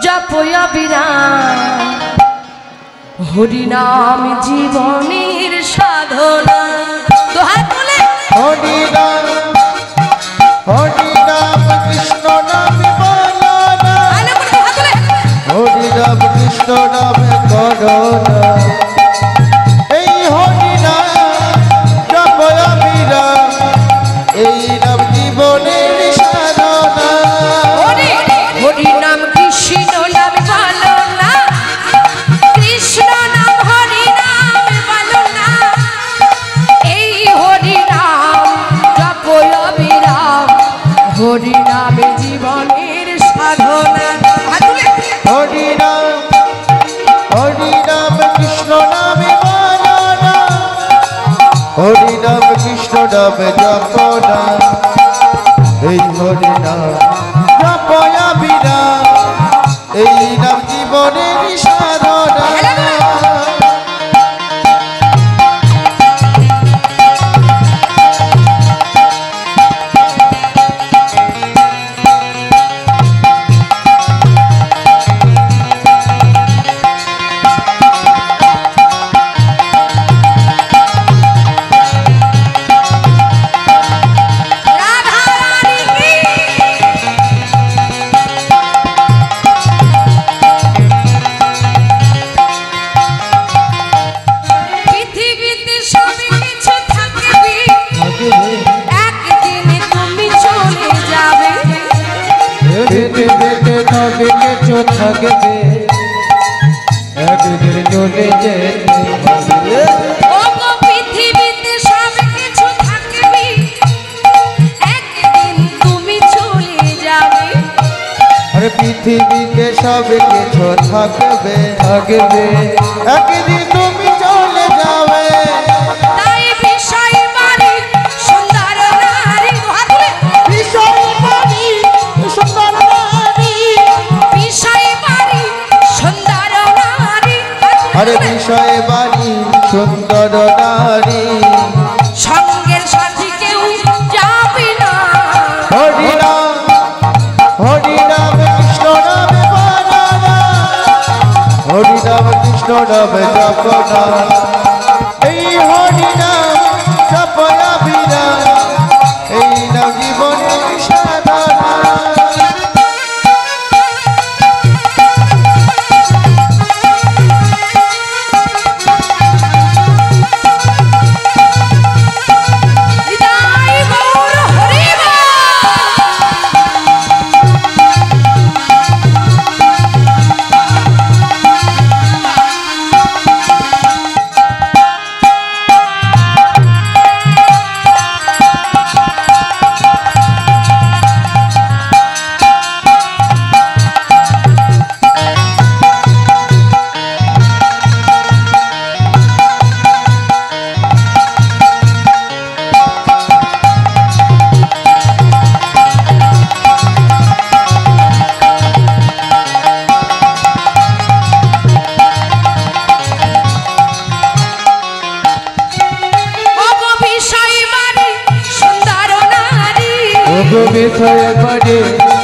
জপয় বিরাম, হরি নাম জীবনের সাধনা। দোহাই বলে হরি নাম কৃষ্ণ নামে বলো না, হরি নাম কৃষ্ণ নামে করো না, এই হরি নাম জপয় বিরাম, এই নাম জীবনের সাধনা। হরি নাম কৃষ্ণ নাম বলো না, কৃষ্ণ নাম হরি নাম বলো না, এই হরি নাম জপয় বিরাম, হরি নামে জীবনের সাধনা। হরি নাম কৃষ্ণ নামে বলো না, হরি নাম কৃষ্ণ নামে জপ না, এই হরি নাম জপয় বিরাম, এই নাম জীবনের সাধনা। থাকবে একদিন চলে যেতে হবে। ও গো পৃথিবীতে সব কিছু থাকবে, একদিন তুমি চলে যাবে। আরে পৃথিবীতে সব কিছু থাকবে, একদিন তুমি চলে যাবে। তাই বিষয় বাড়ি সুন্দর নারী, বিষয় বাড়ি সুন্দর নারী, বিষয় বাড়ি সুন্দর নারী, আরে বিষয় বাড়ি সুন্দর নারী, সঙ্গের সাথী কেউ যাবে না। হরি নাম কৃষ্ণ নামে বলো না, হরি নাম কৃষ্ণ নামে জপ না, এই হরি নাম জপয়া বিরাম, এই নাম জীবন গো বিষয় বাড়ি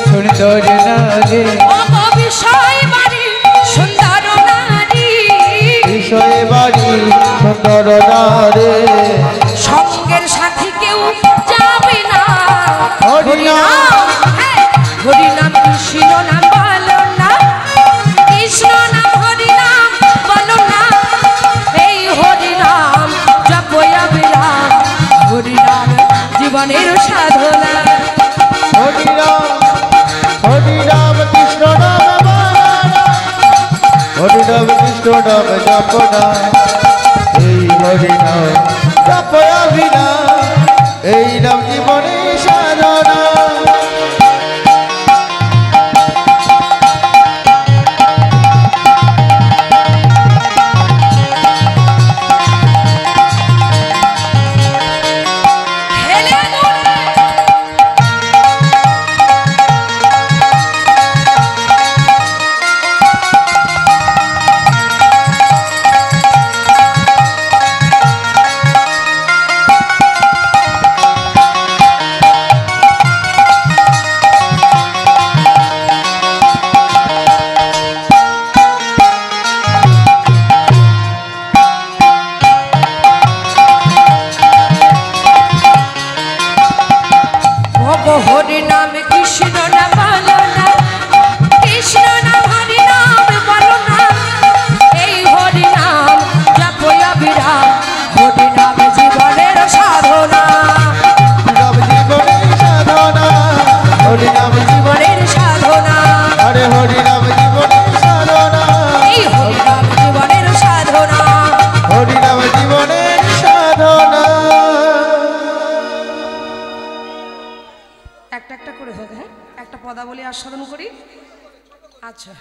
সুন্দর নারী ওগো বিষয় বাড়ি সুন্দর নারী বিষয় বাড়ি সুন্দর নারে সঙ্গের সাথী কেউ যাবে না হরিনাম হ্যাঁ, হরিনাম কৃষ্ণ নাম বলো না কৃষ্ণ নাম হরিনাম বলো না এই হরিনাম জপয়া বিরাম হরিনাম জীবনের সাধনা হরিনাম হরিনাম কৃষ্ণ নাম হরিনাম কৃষ্ণ নাম জপনা এই হরিনাম জপয়া বিনা এই নাম জীবনে সাধনা হেলে দুলে ওগো হরিনাম কৃষ্ণ নাম বলো না কৃষ্ণ নাম হরিনাম বলো না এই হরিনাম জপয়া বিরাম হরিনাম জীবনের সাধনা নাম জীবনে সাধনা হরিনাম জীবনে জীবনের সাধনা হরে হরিনাম জীবনে সাধনা এই হরিনাম জীবনের সাধনা হরিনাম জীবনে সাধনা একটা একটা করে হোক হ্যাঁ একটা পদাবলী আস্বাদন করি আচ্ছা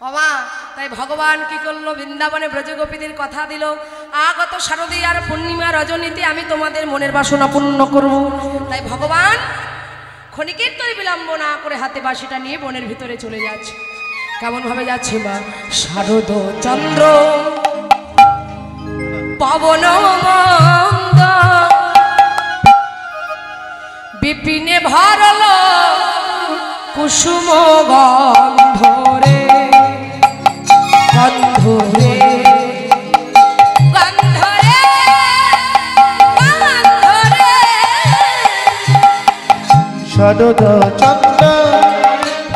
বাবা তাই ভগবান কি করলো বৃন্দাবনে ব্রজগোপীদের কথা দিল আগত শারদীয়ার পূর্ণিমা রজনীতে আমি তোমাদের মনের বাসনা পূর্ণ করব তাই ভগবান ক্ষণিকের তরি বিলম্ব না করে হাতে বাঁশিটা নিয়ে বনের ভিতরে চলে যাচ্ছে কেমন ভাবে যাচ্ছে মা শারদ চন্দ্র পবন মন্দ বিপিনে ভরল কুসুম গন্ধরে গন্ধরে গন্ধরে গন্ধরে শরদ চন্দ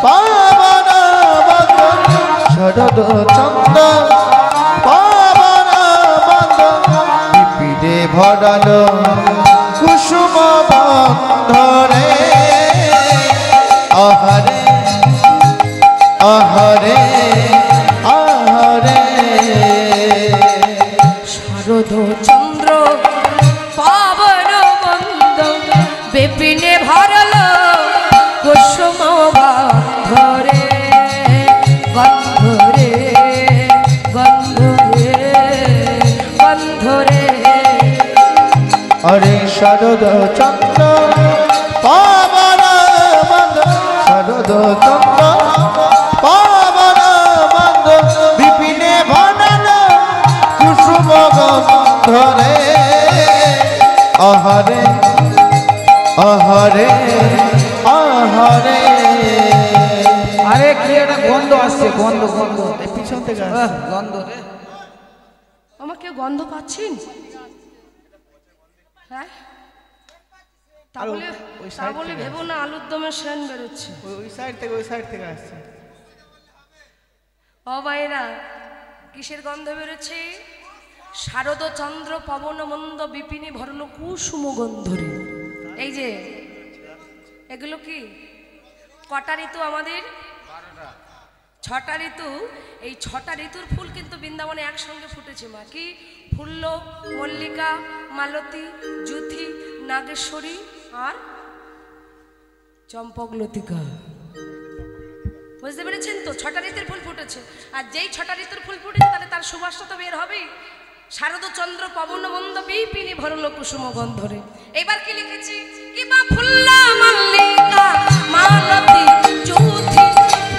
পাবন বন্দন শরদ চন্দ পাবন বন্দন বিপিনে ভরালো কুসুম বন্ধরে আহারে আহারে আহারে শারদ চন্দ্র পাবন মন্দ বিপিনে ভরল কুসুম গন্ধরে গন্ধরে গন্ধরে গন্ধরে হরে শরদ চন্দ্র পাবন বন্দ শরদ চন্দ্র পাবন বন্দ বিপিনে ভনন কুসুম গন্ধরে আহারে আহারে আহারে আরে কি একটা গন্ধ আসছে গন্ধ গন্ধ পিছন থেকে গন্ধ রে আমাকে গন্ধ পাচ্ছেন হ্যাঁ তা বলে তা বলে ভেবো না আলুর দমে সেন বেরোচ্ছে ওই সাইড থেকে আসছে ও ভাইরা কিসের গন্ধ বেরোচ্ছে শারদ চন্দ্র পবন মন্দ বিপিনে ভরল কুসুম গন্ধরে এই যে এগুলো কি কটা ঋতু আমাদের 6টা ঋতু এই 6টা ঋতুর ফুল কিন্তু বৃন্দাবনে একসঙ্গে ফুটেছে মা কি ফুল্ল মল্লিকা মালতী জুথি নাগেশ্বরী আর চম্পক লতিকা বুঝতে পেরেছেন তো 6টা ঋতুর ফুল ফুটেছে আর যেই 6টা ঋতুর ফুল ফুটেছে তাহলে তার সুবাসটা তো বের হবেই শারদ চন্দ্র পবন মন্দ বিপিনী ভরল কুসুম গন্ধরে এবার কি লিখেছি কি বা ফুল্ল মল্লিকা মালতী জুথি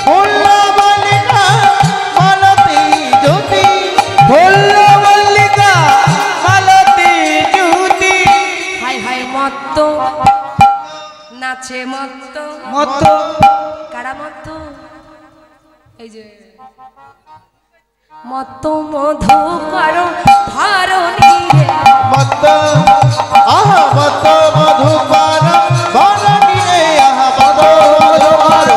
ফুল্ল মল্লিকা মালতী জ্যোতি ফুল্ল মল্লিকা মালতী জুতি হায় হায় এই যে মত মধু করো ধরণী রে মত আহা মত মধুপান বরণী রে আহা মত মধুপান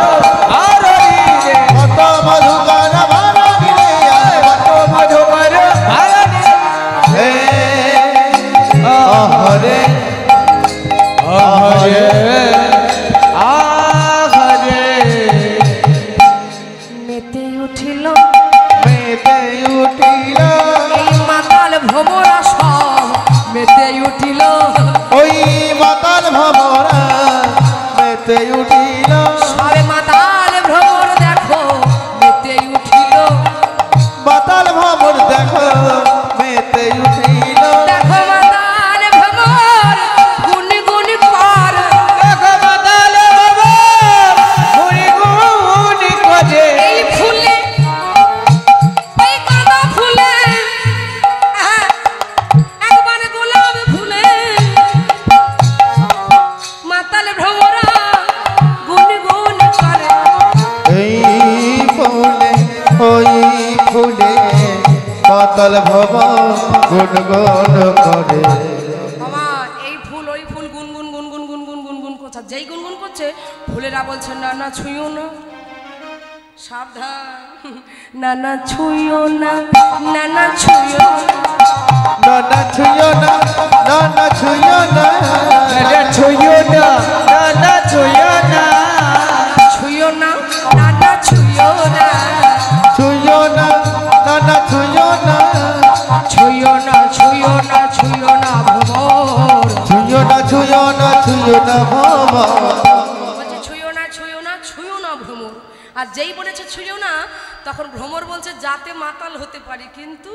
আরণী রে মত মধুপান বরণী রে আহা মত মধুকর আরণী হে আহরে আহরে আহরে মেতে উঠিল মেতে উঠিল এই মাতাল ভ্রমরা সব মেতে উঠিল ওই মাতাল ভমরা মেতে উঠিল সবে মাতাল ভ্রমর দেখো মেতে উঠিল মাতাল ভমর দেখো মেতে উঠিল দেখো মাতাল ভ্রমর গুন গুন কর দেখো মাতাল বাবা গুনি গুনি করে এই ফুলে এই কাঁদা ফুলে একবার গোলাপ ফুলে মাতাল ভ্রমরা গুন গুন করে এই ফুলে ওই ফুলে মাতাল ভব গুনগুন করে মামা এই ফুল ওই ফুল গুনগুন গুনগুন গুনগুন গুনগুন করছে যেই গুনগুন করছে ফুলেরা বলছে না না ছুঁয়ো না সাবধান না না ছুঁয়ো না না না ছুঁয়ো নানা ছুঁয়ো না নানা ছুঁয়ো না না ছুঁয়ো না না ছুঁয়ো না ছুঁয়ো না না না ছুঁয়ো না ছুঁয়ো না নানা ছুঁয়ো না ছুঁয়ো না ছুঁয়ো না ছুঁয়ো না ভ্রমর ছুঁয়ো না ছুঁয়ো না ছুঁয়ো না ভব বলছে ছুঁয়ো না ছুঁয়ো না ছুঁয়ো না ভ্রমর আর যেই বলেছে ছুঁয়ো না তখন ভ্রমর বলছে যাতে মাতাল হতে পারি কিন্তু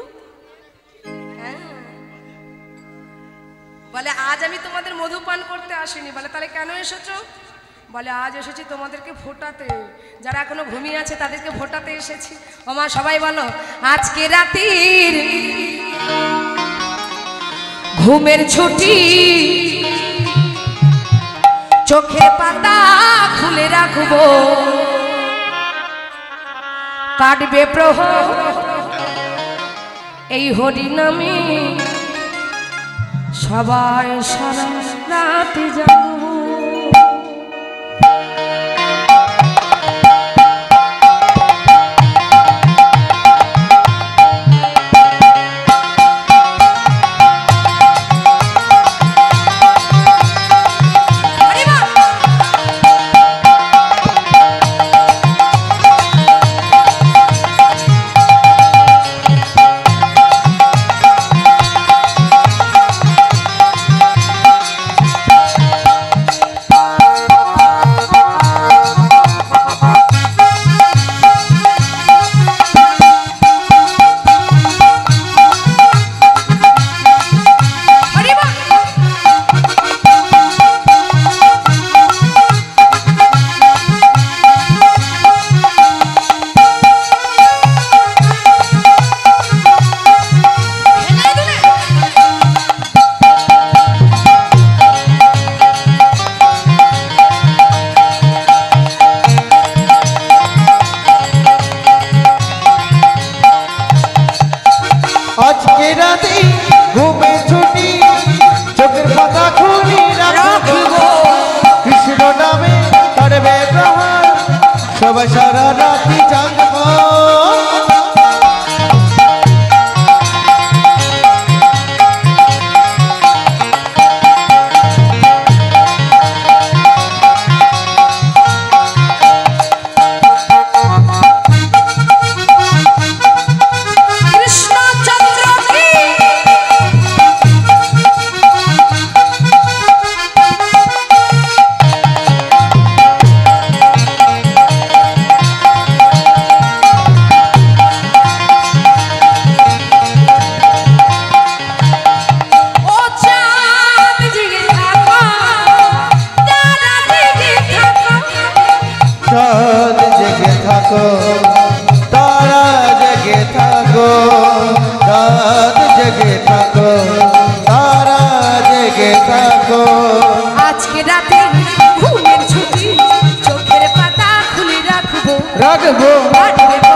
হ্যাঁ বলে আজ আমি তোমাদের মধু পান করতে আসিনি বলে তাহলে কেন এসেছো বলে আজ এসেছি তোমাদেরকে ফোটাতে যারা এখনো ঘুমিয়ে আছে তাদেরকে ফোটাতে এসেছি ওমা সবাই বলো আজকে রাতের ঘুমের ছুটি চোখের পাতা খুলে রাখবো কাটবে প্রহর এই হরি নামে সবাই সারা রাত জাগবো আজকে রাতে ঘুমে ছুটি চোখের পাতা খুলি রাখবো কৃষ্ণ নামে করবে প্রহার সবাই সারা রাতি জাগবো কৃষ্ণচন্দ্র কি ও চাঁদ জেগে থাকো তারা জেগে থাকো চাঁদ জেগে থাকো তারা জেগে থাকো চাঁদ জেগে থাকো তারা জেগে থাকো আজকে রাতে ঘুমের ছুটি চোখের পাতা খুলে রাখবো রাখবো কাটবে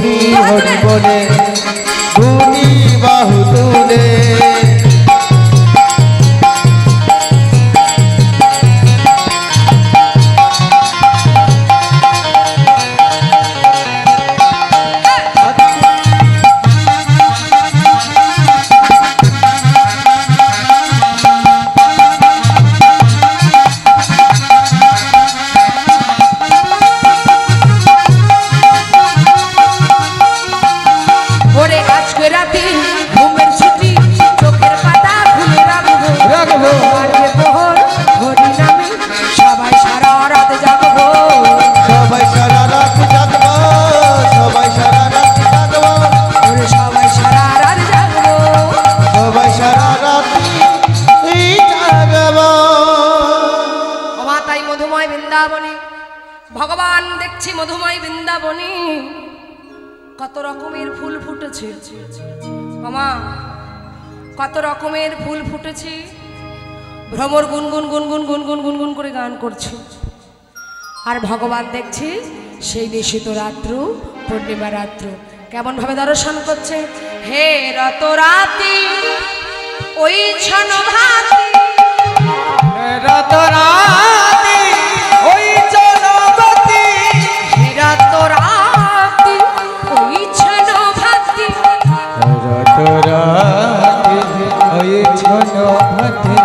হরি হরি বলে দুটি বাহু তুলে ওরে আজকে রাতে ঘুমের ছুটি চোখের পাতা খুলে রাখবো বাড়বে প্রহর হরি নামে সবাই সারা রাত জাগবো সবাই সারা রাত জাগবো সবাই সারা রাত জাগবো ওরে সবাই সারা রাত জাগবো সবাই সারা রাত জাগবো বাবা তাই মধুময় বৃন্দাবনে ভগবান দেখছি মধুময় বৃন্দাবনে কত রকমের ফুল ফুটেছে মামা কত রকমের ফুল ফুটেছে ভ্রমর গুনগুন গুনগুন গুনগুন গুনগুন করে গান করছে আর ভগবান দেখছে সেই নিশিত রাত্র পূর্ণিমা রাত্র কেমন ভাবে দর্শন করছে হে রত রাতি ওই ছন ভাতি রাত রাতি ওই জনপতি হে রত রাতি ওই ছন ভাতি রাত রাতি ওই জনপতি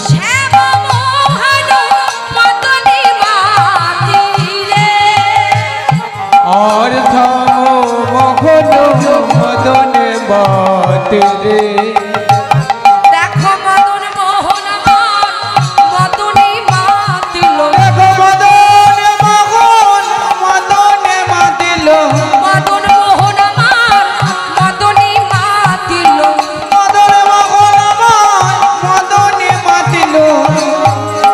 শ্যাম মোহন মদনী মাতি রে আর থামো মখন মদনে বাতে রে দেখো মদন মোহন আমার মদনী মাতিল দেখো মদনে মখন মদনে মাতিল মদন মোহন আমার মদনী মাতিল মদনে মখন আমার মদনে মাতিল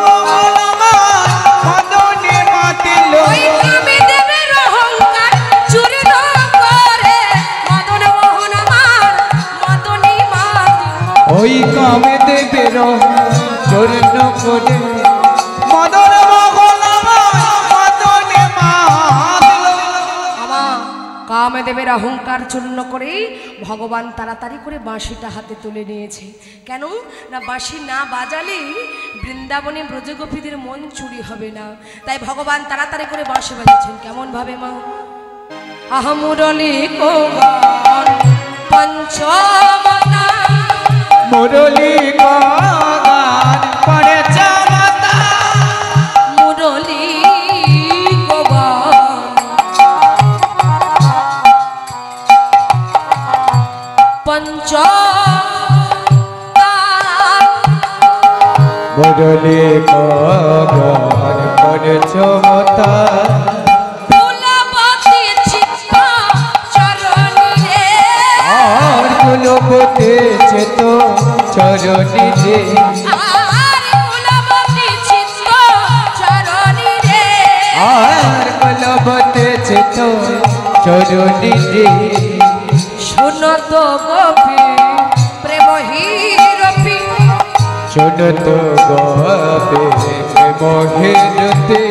মখন আমার মদনে মাতিল ওই কামে দেবের অহংকার চূর্ণ করে মদন মোহন আমার মদনী মাতিল ওই কামে দেবের চূর্ণ করে মদন মখন আমার মদনে মাতিল আমার কামদেবের অহংকার চূর্ণ করে ভগবান তাড়াতাড়ি করে বাঁশিটা হাতে তুলে নিয়েছে কেন না বাঁশি না বাজালে বৃন্দাবনে ব্রজগোপীদের মন চুরি হবে না তাই ভগবান তাড়াতাড়ি করে বাঁশি বাজাচ্ছেন কেমন ভাবে মা আহমুরলি কোগন পঞ্চমতা মুরলি গান পড়ে চমতা মুরলি কোগন মুরলি গান পড়ে চমতা ফুলবতী চিত্ত চরণী রে আর ফুলবতে চেত চরণী রে আর ফুলবতী চিত্ত চরণী রে আর ফুলবতে চেত চরণী রে শুনত গোপী প্রেম হিরপি শুনত গাবে মোহিনতে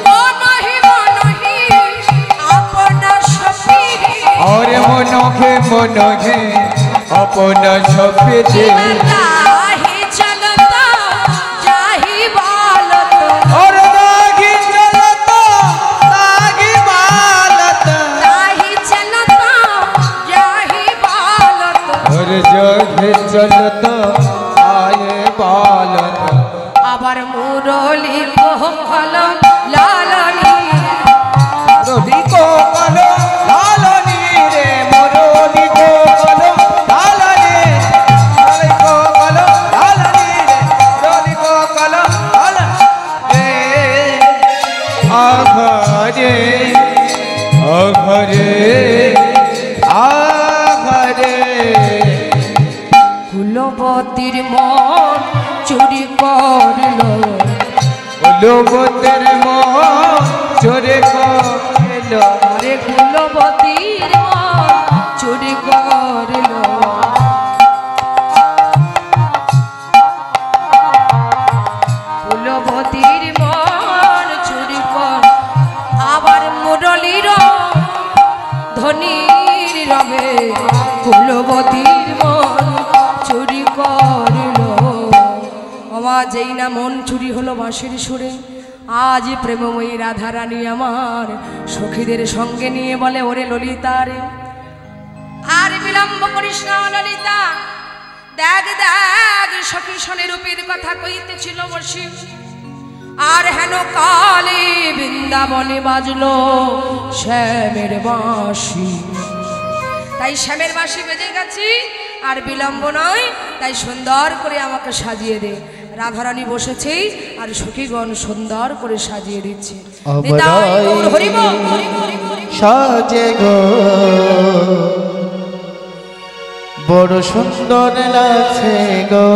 মনহি মনহি আপনা সপি और मनोखे मनोखे अपना छपे दे তাহি চলত যাহি বালত और दागी चलत दागी बालत তাহি চলত যাহি বালত और जगे चलत आए बालत আবার মুরলি কোহল লালনী रोली को कलो लालनी रे मोरोली को कलो लालनी रोली को कलो लालनी रे रोली को कलो लालनी आघरे आघरे आघरे কুলবতীর মন চুরি করল लोबोतेर मोह चोरे को আরে কুলবতীর মন চুরি করল কুলবতীর মন চুরি কর আবার মুরলীর ধ্বনি যেই না মন চুরি হলো বাঁশির সুরে, আজ প্রেমময়ী রাধারানী আমার সখীদের সঙ্গে নিয়ে বলে ওরে ললিতা রে, আর বিলম্ব করিস না ললিতা, দেখ দেখ সখী শনে রূপের কথা কইতেছিল বসি, আর হেন কালে বৃন্দাবনে বাজলো শ্যামের বাঁশি। তাই শ্যামের বাঁশি বেজে গেছি, আর বিলম্ব নয়, তাই সুন্দর করে আমাকে সাজিয়ে দে। রাধারানী বসেছে আর সখীগণ সুন্দর করে সাজিয়ে দিচ্ছে। সাজে গো বড় সুন্দর লাগছে গো,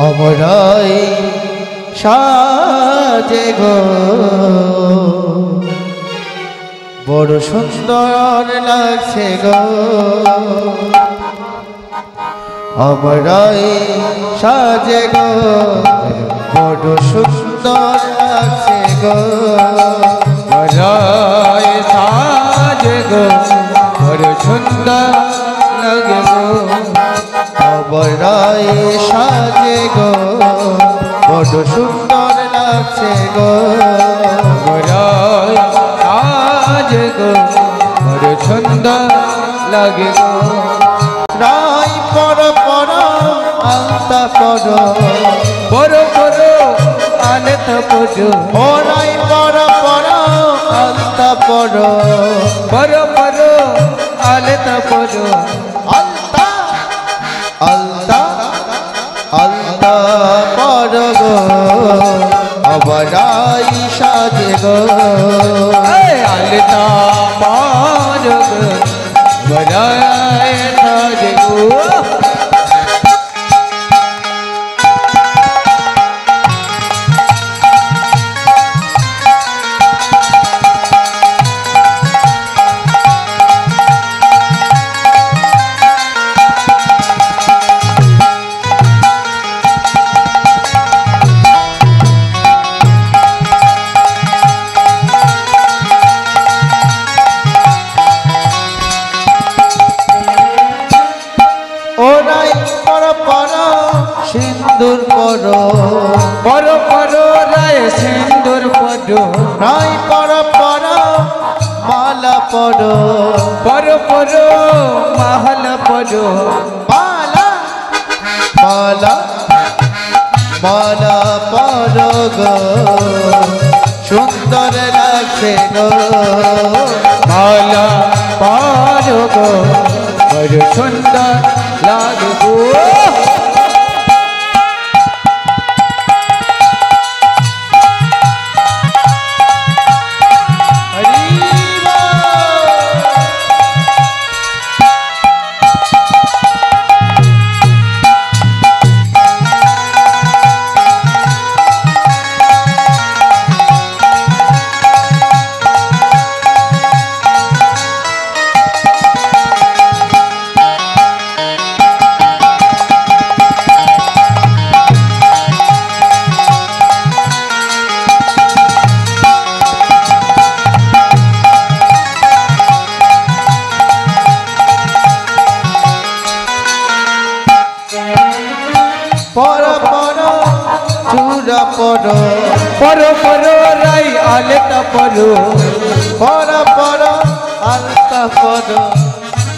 অমরাই সাজে গো বড় সুন্দর লাগছে গো, অমরাই সাজে গো বড় সুন্দর লাগছে গো, অমরাই সাজে গো বড় সুন্দর লাগে গো, অমরাই সাজে গো বড় সুন্দর লাগছে গো, অমরাই সাজে গো বড় সুন্দর লাগে গো, রাই পর পর আলতা পর পর পর আলতা পর, ও রাই পর পর আলতা পর পর পর আলতা পর, আলতা আলতা আলতা পর গো অবরাই সাজে গো, আলতা পর গো অবরাই সাজে গো, সিন্দুর পর পর পর রায় সিন্দুর পর, রায় পর পর মালা পর পর পর মালা পর, মালা মালা মালা পর গো সুন্দর লাগছে গো, মালা পর গো বড় সুন্দর লাগে গো, পর পর পর রাই আলতা পর পর পর আলতা পর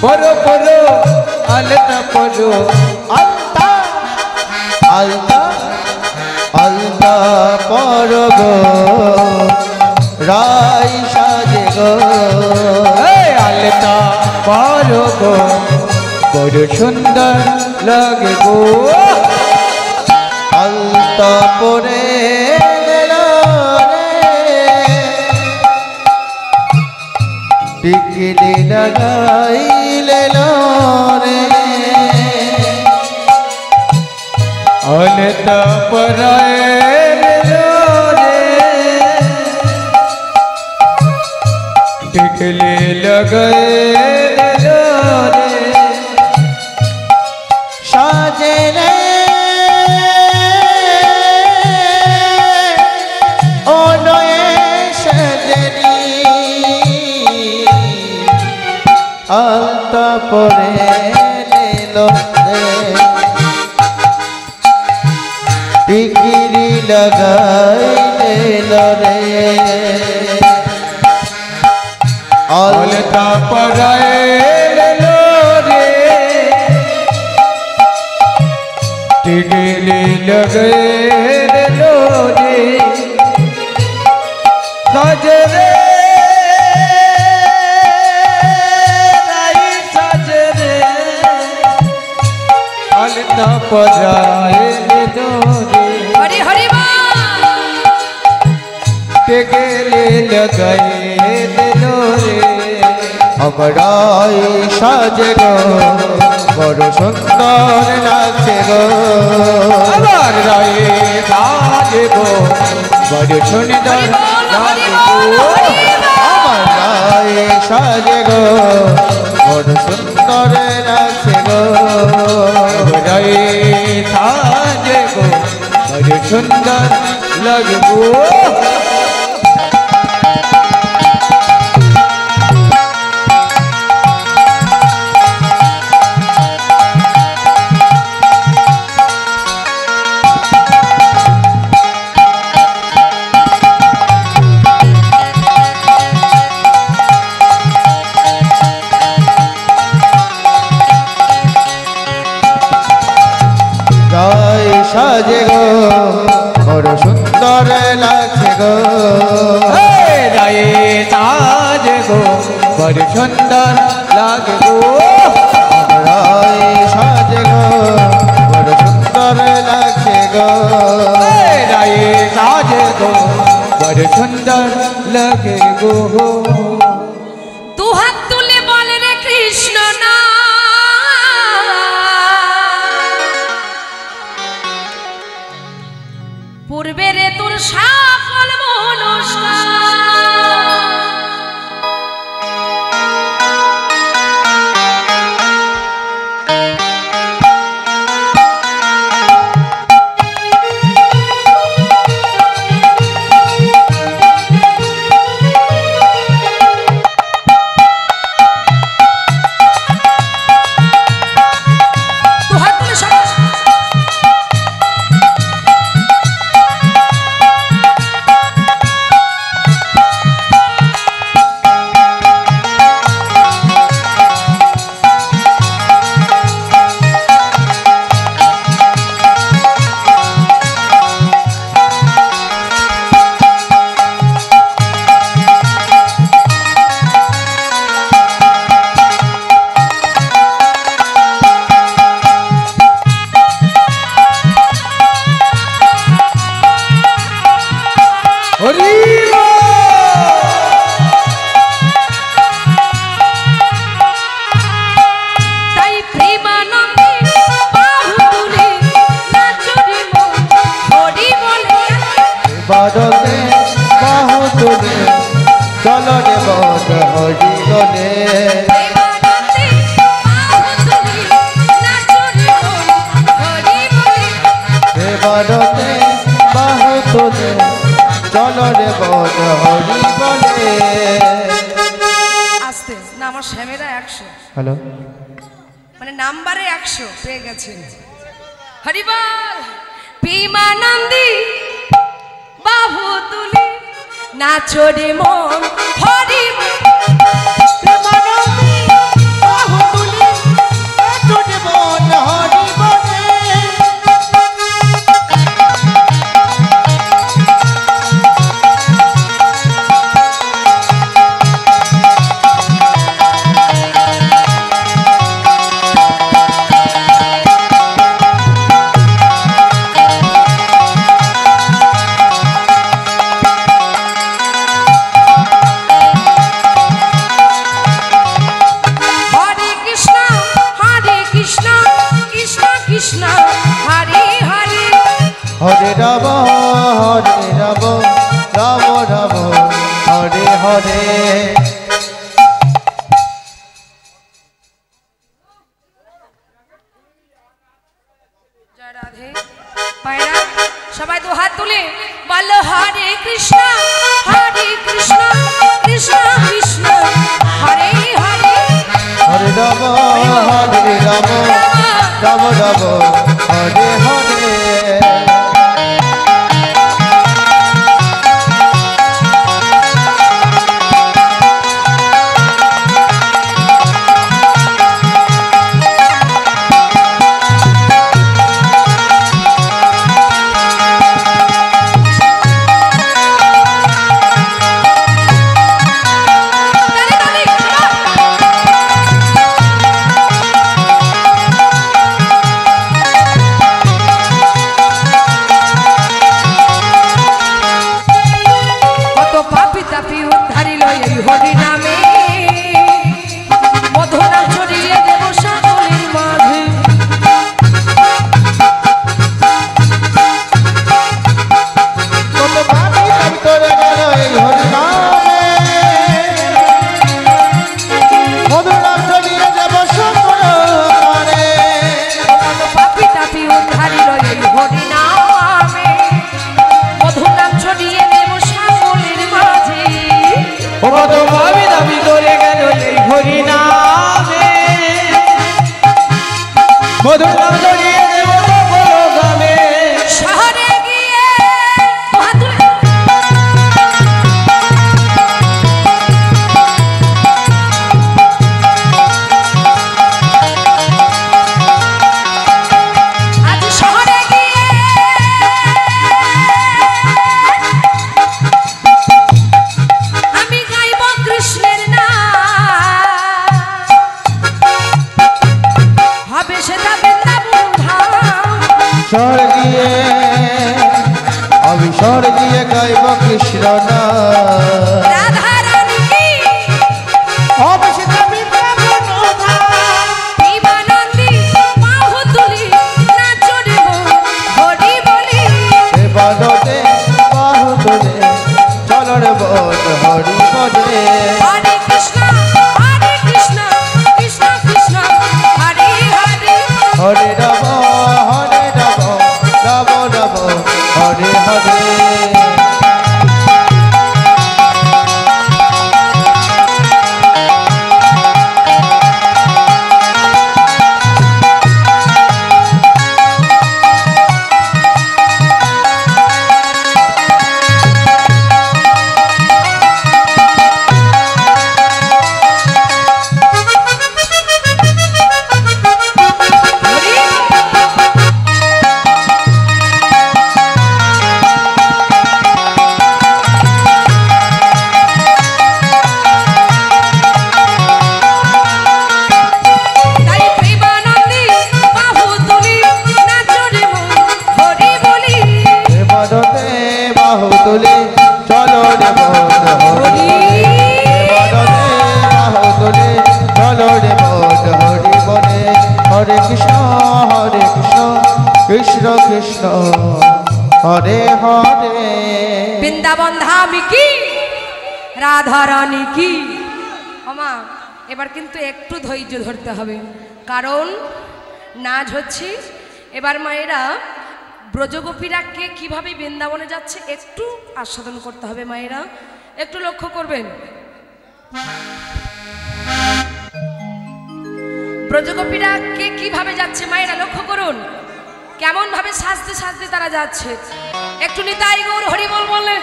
পর পর আলতা পর, আলতা আলতা আলতা পর গো রাই সাজে গো, আলতা পর গো বড় সুন্দর লাগে গো, আলতা পরে টিকলি লাগাইলে রে, আলতা পরাইলে রে টিকলি লাগাইলে রে, সাজে রে আলতা পরে নিল রে, लगाइले रे अलता पराए लो रे टिकली लगे लो रे सजरे अलता पराए लो रे हरि हरि बोल टिकली लगाए लो रे আমরাই সাজে গো বড় সুন্দর লাগছে গো আমার রায়ে সাজে গো বড় সুন্দর লাগে গো আমরাই সাজে গো বড় সুন্দর লাগছে গো রায়ে সাজে গো বড় সুন্দর লাগে গো সাজে গো বড় সুন্দর লাগছে গো রায়ে সাজে গো বড় সুন্দর লাগে গো আমরাই সাজে গো বড় সুন্দর লাগছে গো রায়ে সাজে গো বড় সুন্দর লাগে গো দু হাত তুলে বলে রে কৃষ্ণ না পূর্বে রে তোর সকল মনস্কার তাই প্রেমানন্দে বাহু তুলে নাচো রে মন হরি বলে বাদতে বাহু তুলে চলো রে বদ হরি গনে প্রেমানন্দে বাহু তুলে নাচো রে মন হরি বলে বাদতে বাহু তুলে চলো রে বদ হরি বলে আস্তে না আমার শ্যামেরা 100 হ্যালো মানে নাম্বারে 100 পেয়ে গেছে হরি বল প্রেমানন্দে বাহু তুলে নাচো রে মন হরি বল প্রেমানন্দে বাহু তুলে নাচো রে মন হরি বলে হরে রাম রাম রাম হরে হরে জয় রাধে পায়রা সবাই দু হাত তুলে বলো হরে কৃষ্ণ কৃষ্ণ কৃষ্ণ হরে হরে হরে রাম রাম রাম হরে হরে না রাধা রানী কি অবশেষে বৃন্দাবন প্রেমানন্দে বাহু তুলি নাচো রে মন হরি বলি প্রেমানন্দে বাহু তুলে চলো রে মন হরি বলে হরে কৃষ্ণ কৃষ্ণ কৃষ্ণ হরে হরে হরে রাম রাম রাম হরে হরে তাই প্রেমানন্দে বাহু তুলি নাচো রে মন হরি বলি প্রেমানন্দে বাহু তুলে চলো রে মন হরি প্রেমানন্দে বাহু তুলে চলো রে মন হরি বলে হরে কৃষ্ণ কৃষ্ণ কৃষ্ণ হরে হরে বৃন্দাবন ধাম কি রাধা রানী কি আমা এবার কিন্তু একটু ধৈর্য ধরতে হবে কারণ নাচ হচ্ছে এবার মায়েরা ব্রজগোপীরা কে কিভাবে বৃন্দাবনে যাচ্ছে একটু আস্বাদন করতে হবে মায়েরা একটু লক্ষ্য করবেন ব্রজগোপীরা কে কিভাবে যাচ্ছে মায়েরা লক্ষ্য করুন কেমন ভাবে সাজতে সাজতে তারা যাচ্ছে একটু নিতাই গৌর হরি বল বলে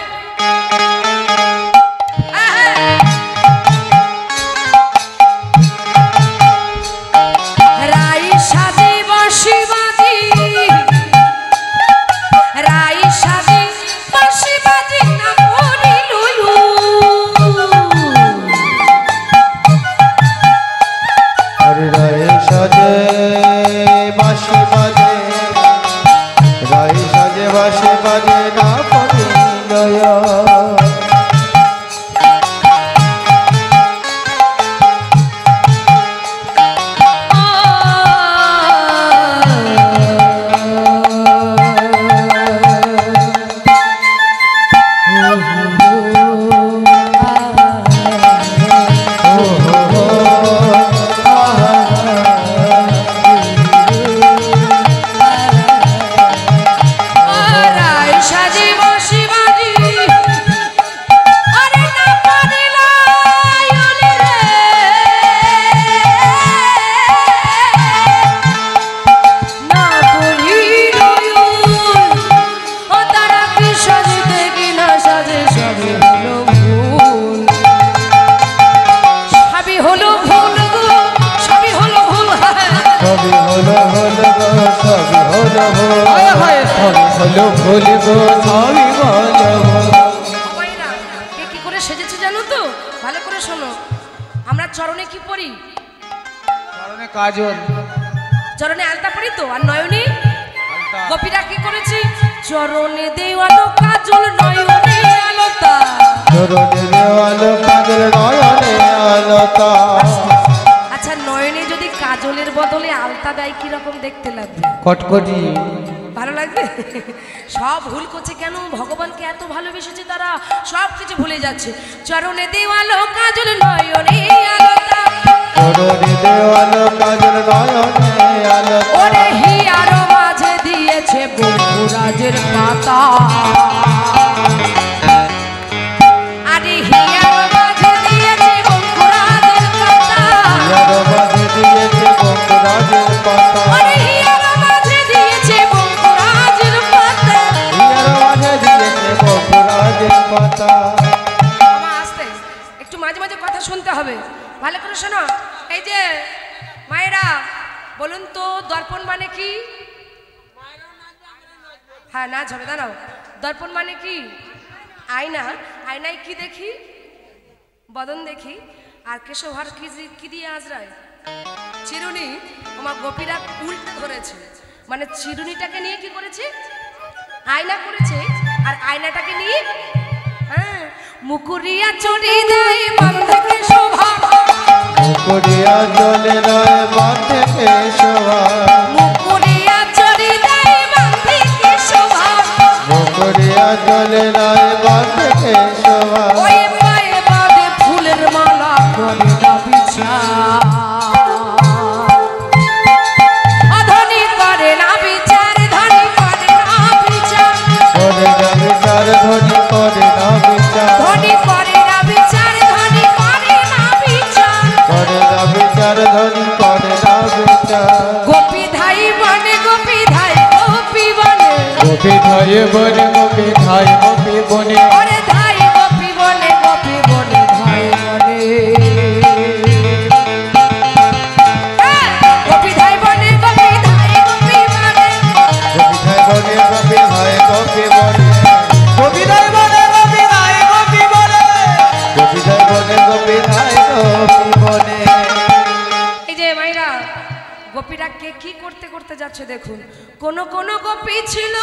রাই সাজে বাঁশি বাজি রাই সাজে বাঁশি বাজি না পড়িল হরে রায় সাজে বাঁশি বাজে রায় সাজে বাঁশি বাজে না পড়ে লয়া রাই সাজে বাঁশি বাজি আরে না পড়িল রে না পড়িল ও তারা কি সাজতে কি না সাজে সবই হলো ভুল সবই হলো ভুল গো সবই হলো ভুল সবই হলো হলো গো সবই হলো হায় হায় সবই হলো ভুল গো সবই হলো মায়েরা কে কি করে সেজেছে জানো তো ভালো করে শোনো আমরা চরণে কি পড়ি কারণে কাজল চরণে আলতা পড়ি তো আর নয়নে গোপীরা কি করেছে চরণে দেওয়ালো কাজল নয়নে আলতা চরণে দেওয়ালো কাজল নয়নে আলতা আচ্ছা নয়নে যদি কাজলের বদলে আলতা দেয় কি রকম দেখতে লাগবে কটকটি ভালো লাগবে সব ভুল করছে কেন ভগবানকে এত ভালোবেসেছে তারা সব কিছু ভুলে যাচ্ছে চরণে দেওয়ালো কাজল নয়নে আলতা চরণে দেওয়ালো কাজল নয়নে আলতা ওরে হিয়ার মাঝে দিয়েছে বকুরাজের পাতা আরে হিয়ার মাঝে দিয়েছে বকুরাজের পাতা ইয়ার মাঝে দিয়েছে বকুরাজের পাতা ওরে হিয়ার মাঝে দিয়েছে বকুরাজের পাতা ইয়ার মাঝে দিয়েছে বকুরাজের পাতা আমা আসতে একটু মাঝে মাঝে কথা শুনতে হবে ভালো করে শোনো এই যে মায়েরা বলুন তো দর্পণ মানে কি হ্যাঁ নাচ হবে দাঁড়াও দর্পণ মানে কি আয়না আয়নায় কি দেখি বদন দেখি আর কেশভার কি দিয়ে আজরায় চিরুনি আমার গোপীরা উল্টে ধরেছে মানে চিরুনিটাকে নিয়ে কি করেছে আয়না করেছে আর আয়নাটাকে নিয়ে হ্যাঁ মুকুরিয়া চড়ি দেয় মান থেকে শোভা মুকুরিয়া চলে রয় মান থেকে শোভা মুকুরিয়া চড়ি দেয় মান থেকে শোভা মুকুরিয়া চলে রয় মান থেকে শোভা ওই পায়ে বাঁধে ফুলের মালা করে না বিচার অধনি করে না বিচার ধনী করে না বিচার করে না বিচার ধনী করে না বিচার ধনী করে না বিচার ধনী করে না বিচার করে না বিচার ধনী করে না বিচার গোপী ধাই বনে গোপী ধাই গোপী বনে গোপী ধায়ে বনে গোপী ধায়ে গোপী বনে ওরে ধাই গোপী বনে গোপী বনে ধাই বনে গোপী ধাই বনে গোপী ধাই গোপী বনে গোপী ধায় বনে গোপী ধায় গোপী বনে গোপী ধায়ে বনে গোপী ধায়ে গোপী বনে গোপী ধায় বনে গোপী ধায় গোপী বনে এই যে মাইরা গোপীরা কে কি করতে করতে যাচ্ছে দেখুন কোন কোন গোপী ছিল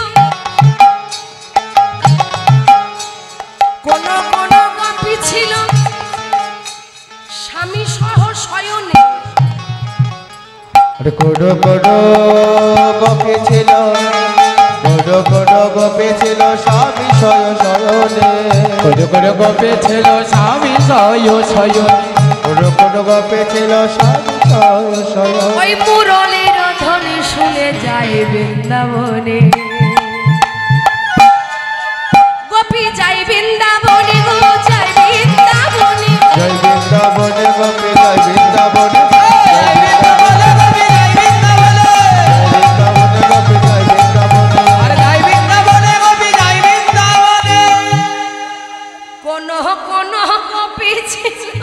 কোন কোন গোপী ছিল স্বামী সহ শয়নে কোডো কোডো গোপী ছিল কোডো কোডো গোপী ছিল স্বামী শয় শয়নে কোন কোন গোপী ছিল স্বামী শয় শয়নে কোডো কোডো গোপী ছিল স্বামী শয় শয়নে ওই মুরলীর ধ্বনি শুনে যায় বৃন্দাবনে গোপী যাই বৃন্দাবনে গো যাই বৃন্দাবনে জয় বৃন্দাবনে গোপী জয় বৃন্দাবনে বৃন্দাবনে গোপী ধায়ে বৃন্দাবনে বৃন্দাবনে গোপী জয় বৃন্দাবনে আর ধায়ে বৃন্দাবনে গোপী ধায়ে বৃন্দাবনে কোন কোন গোপী ছিল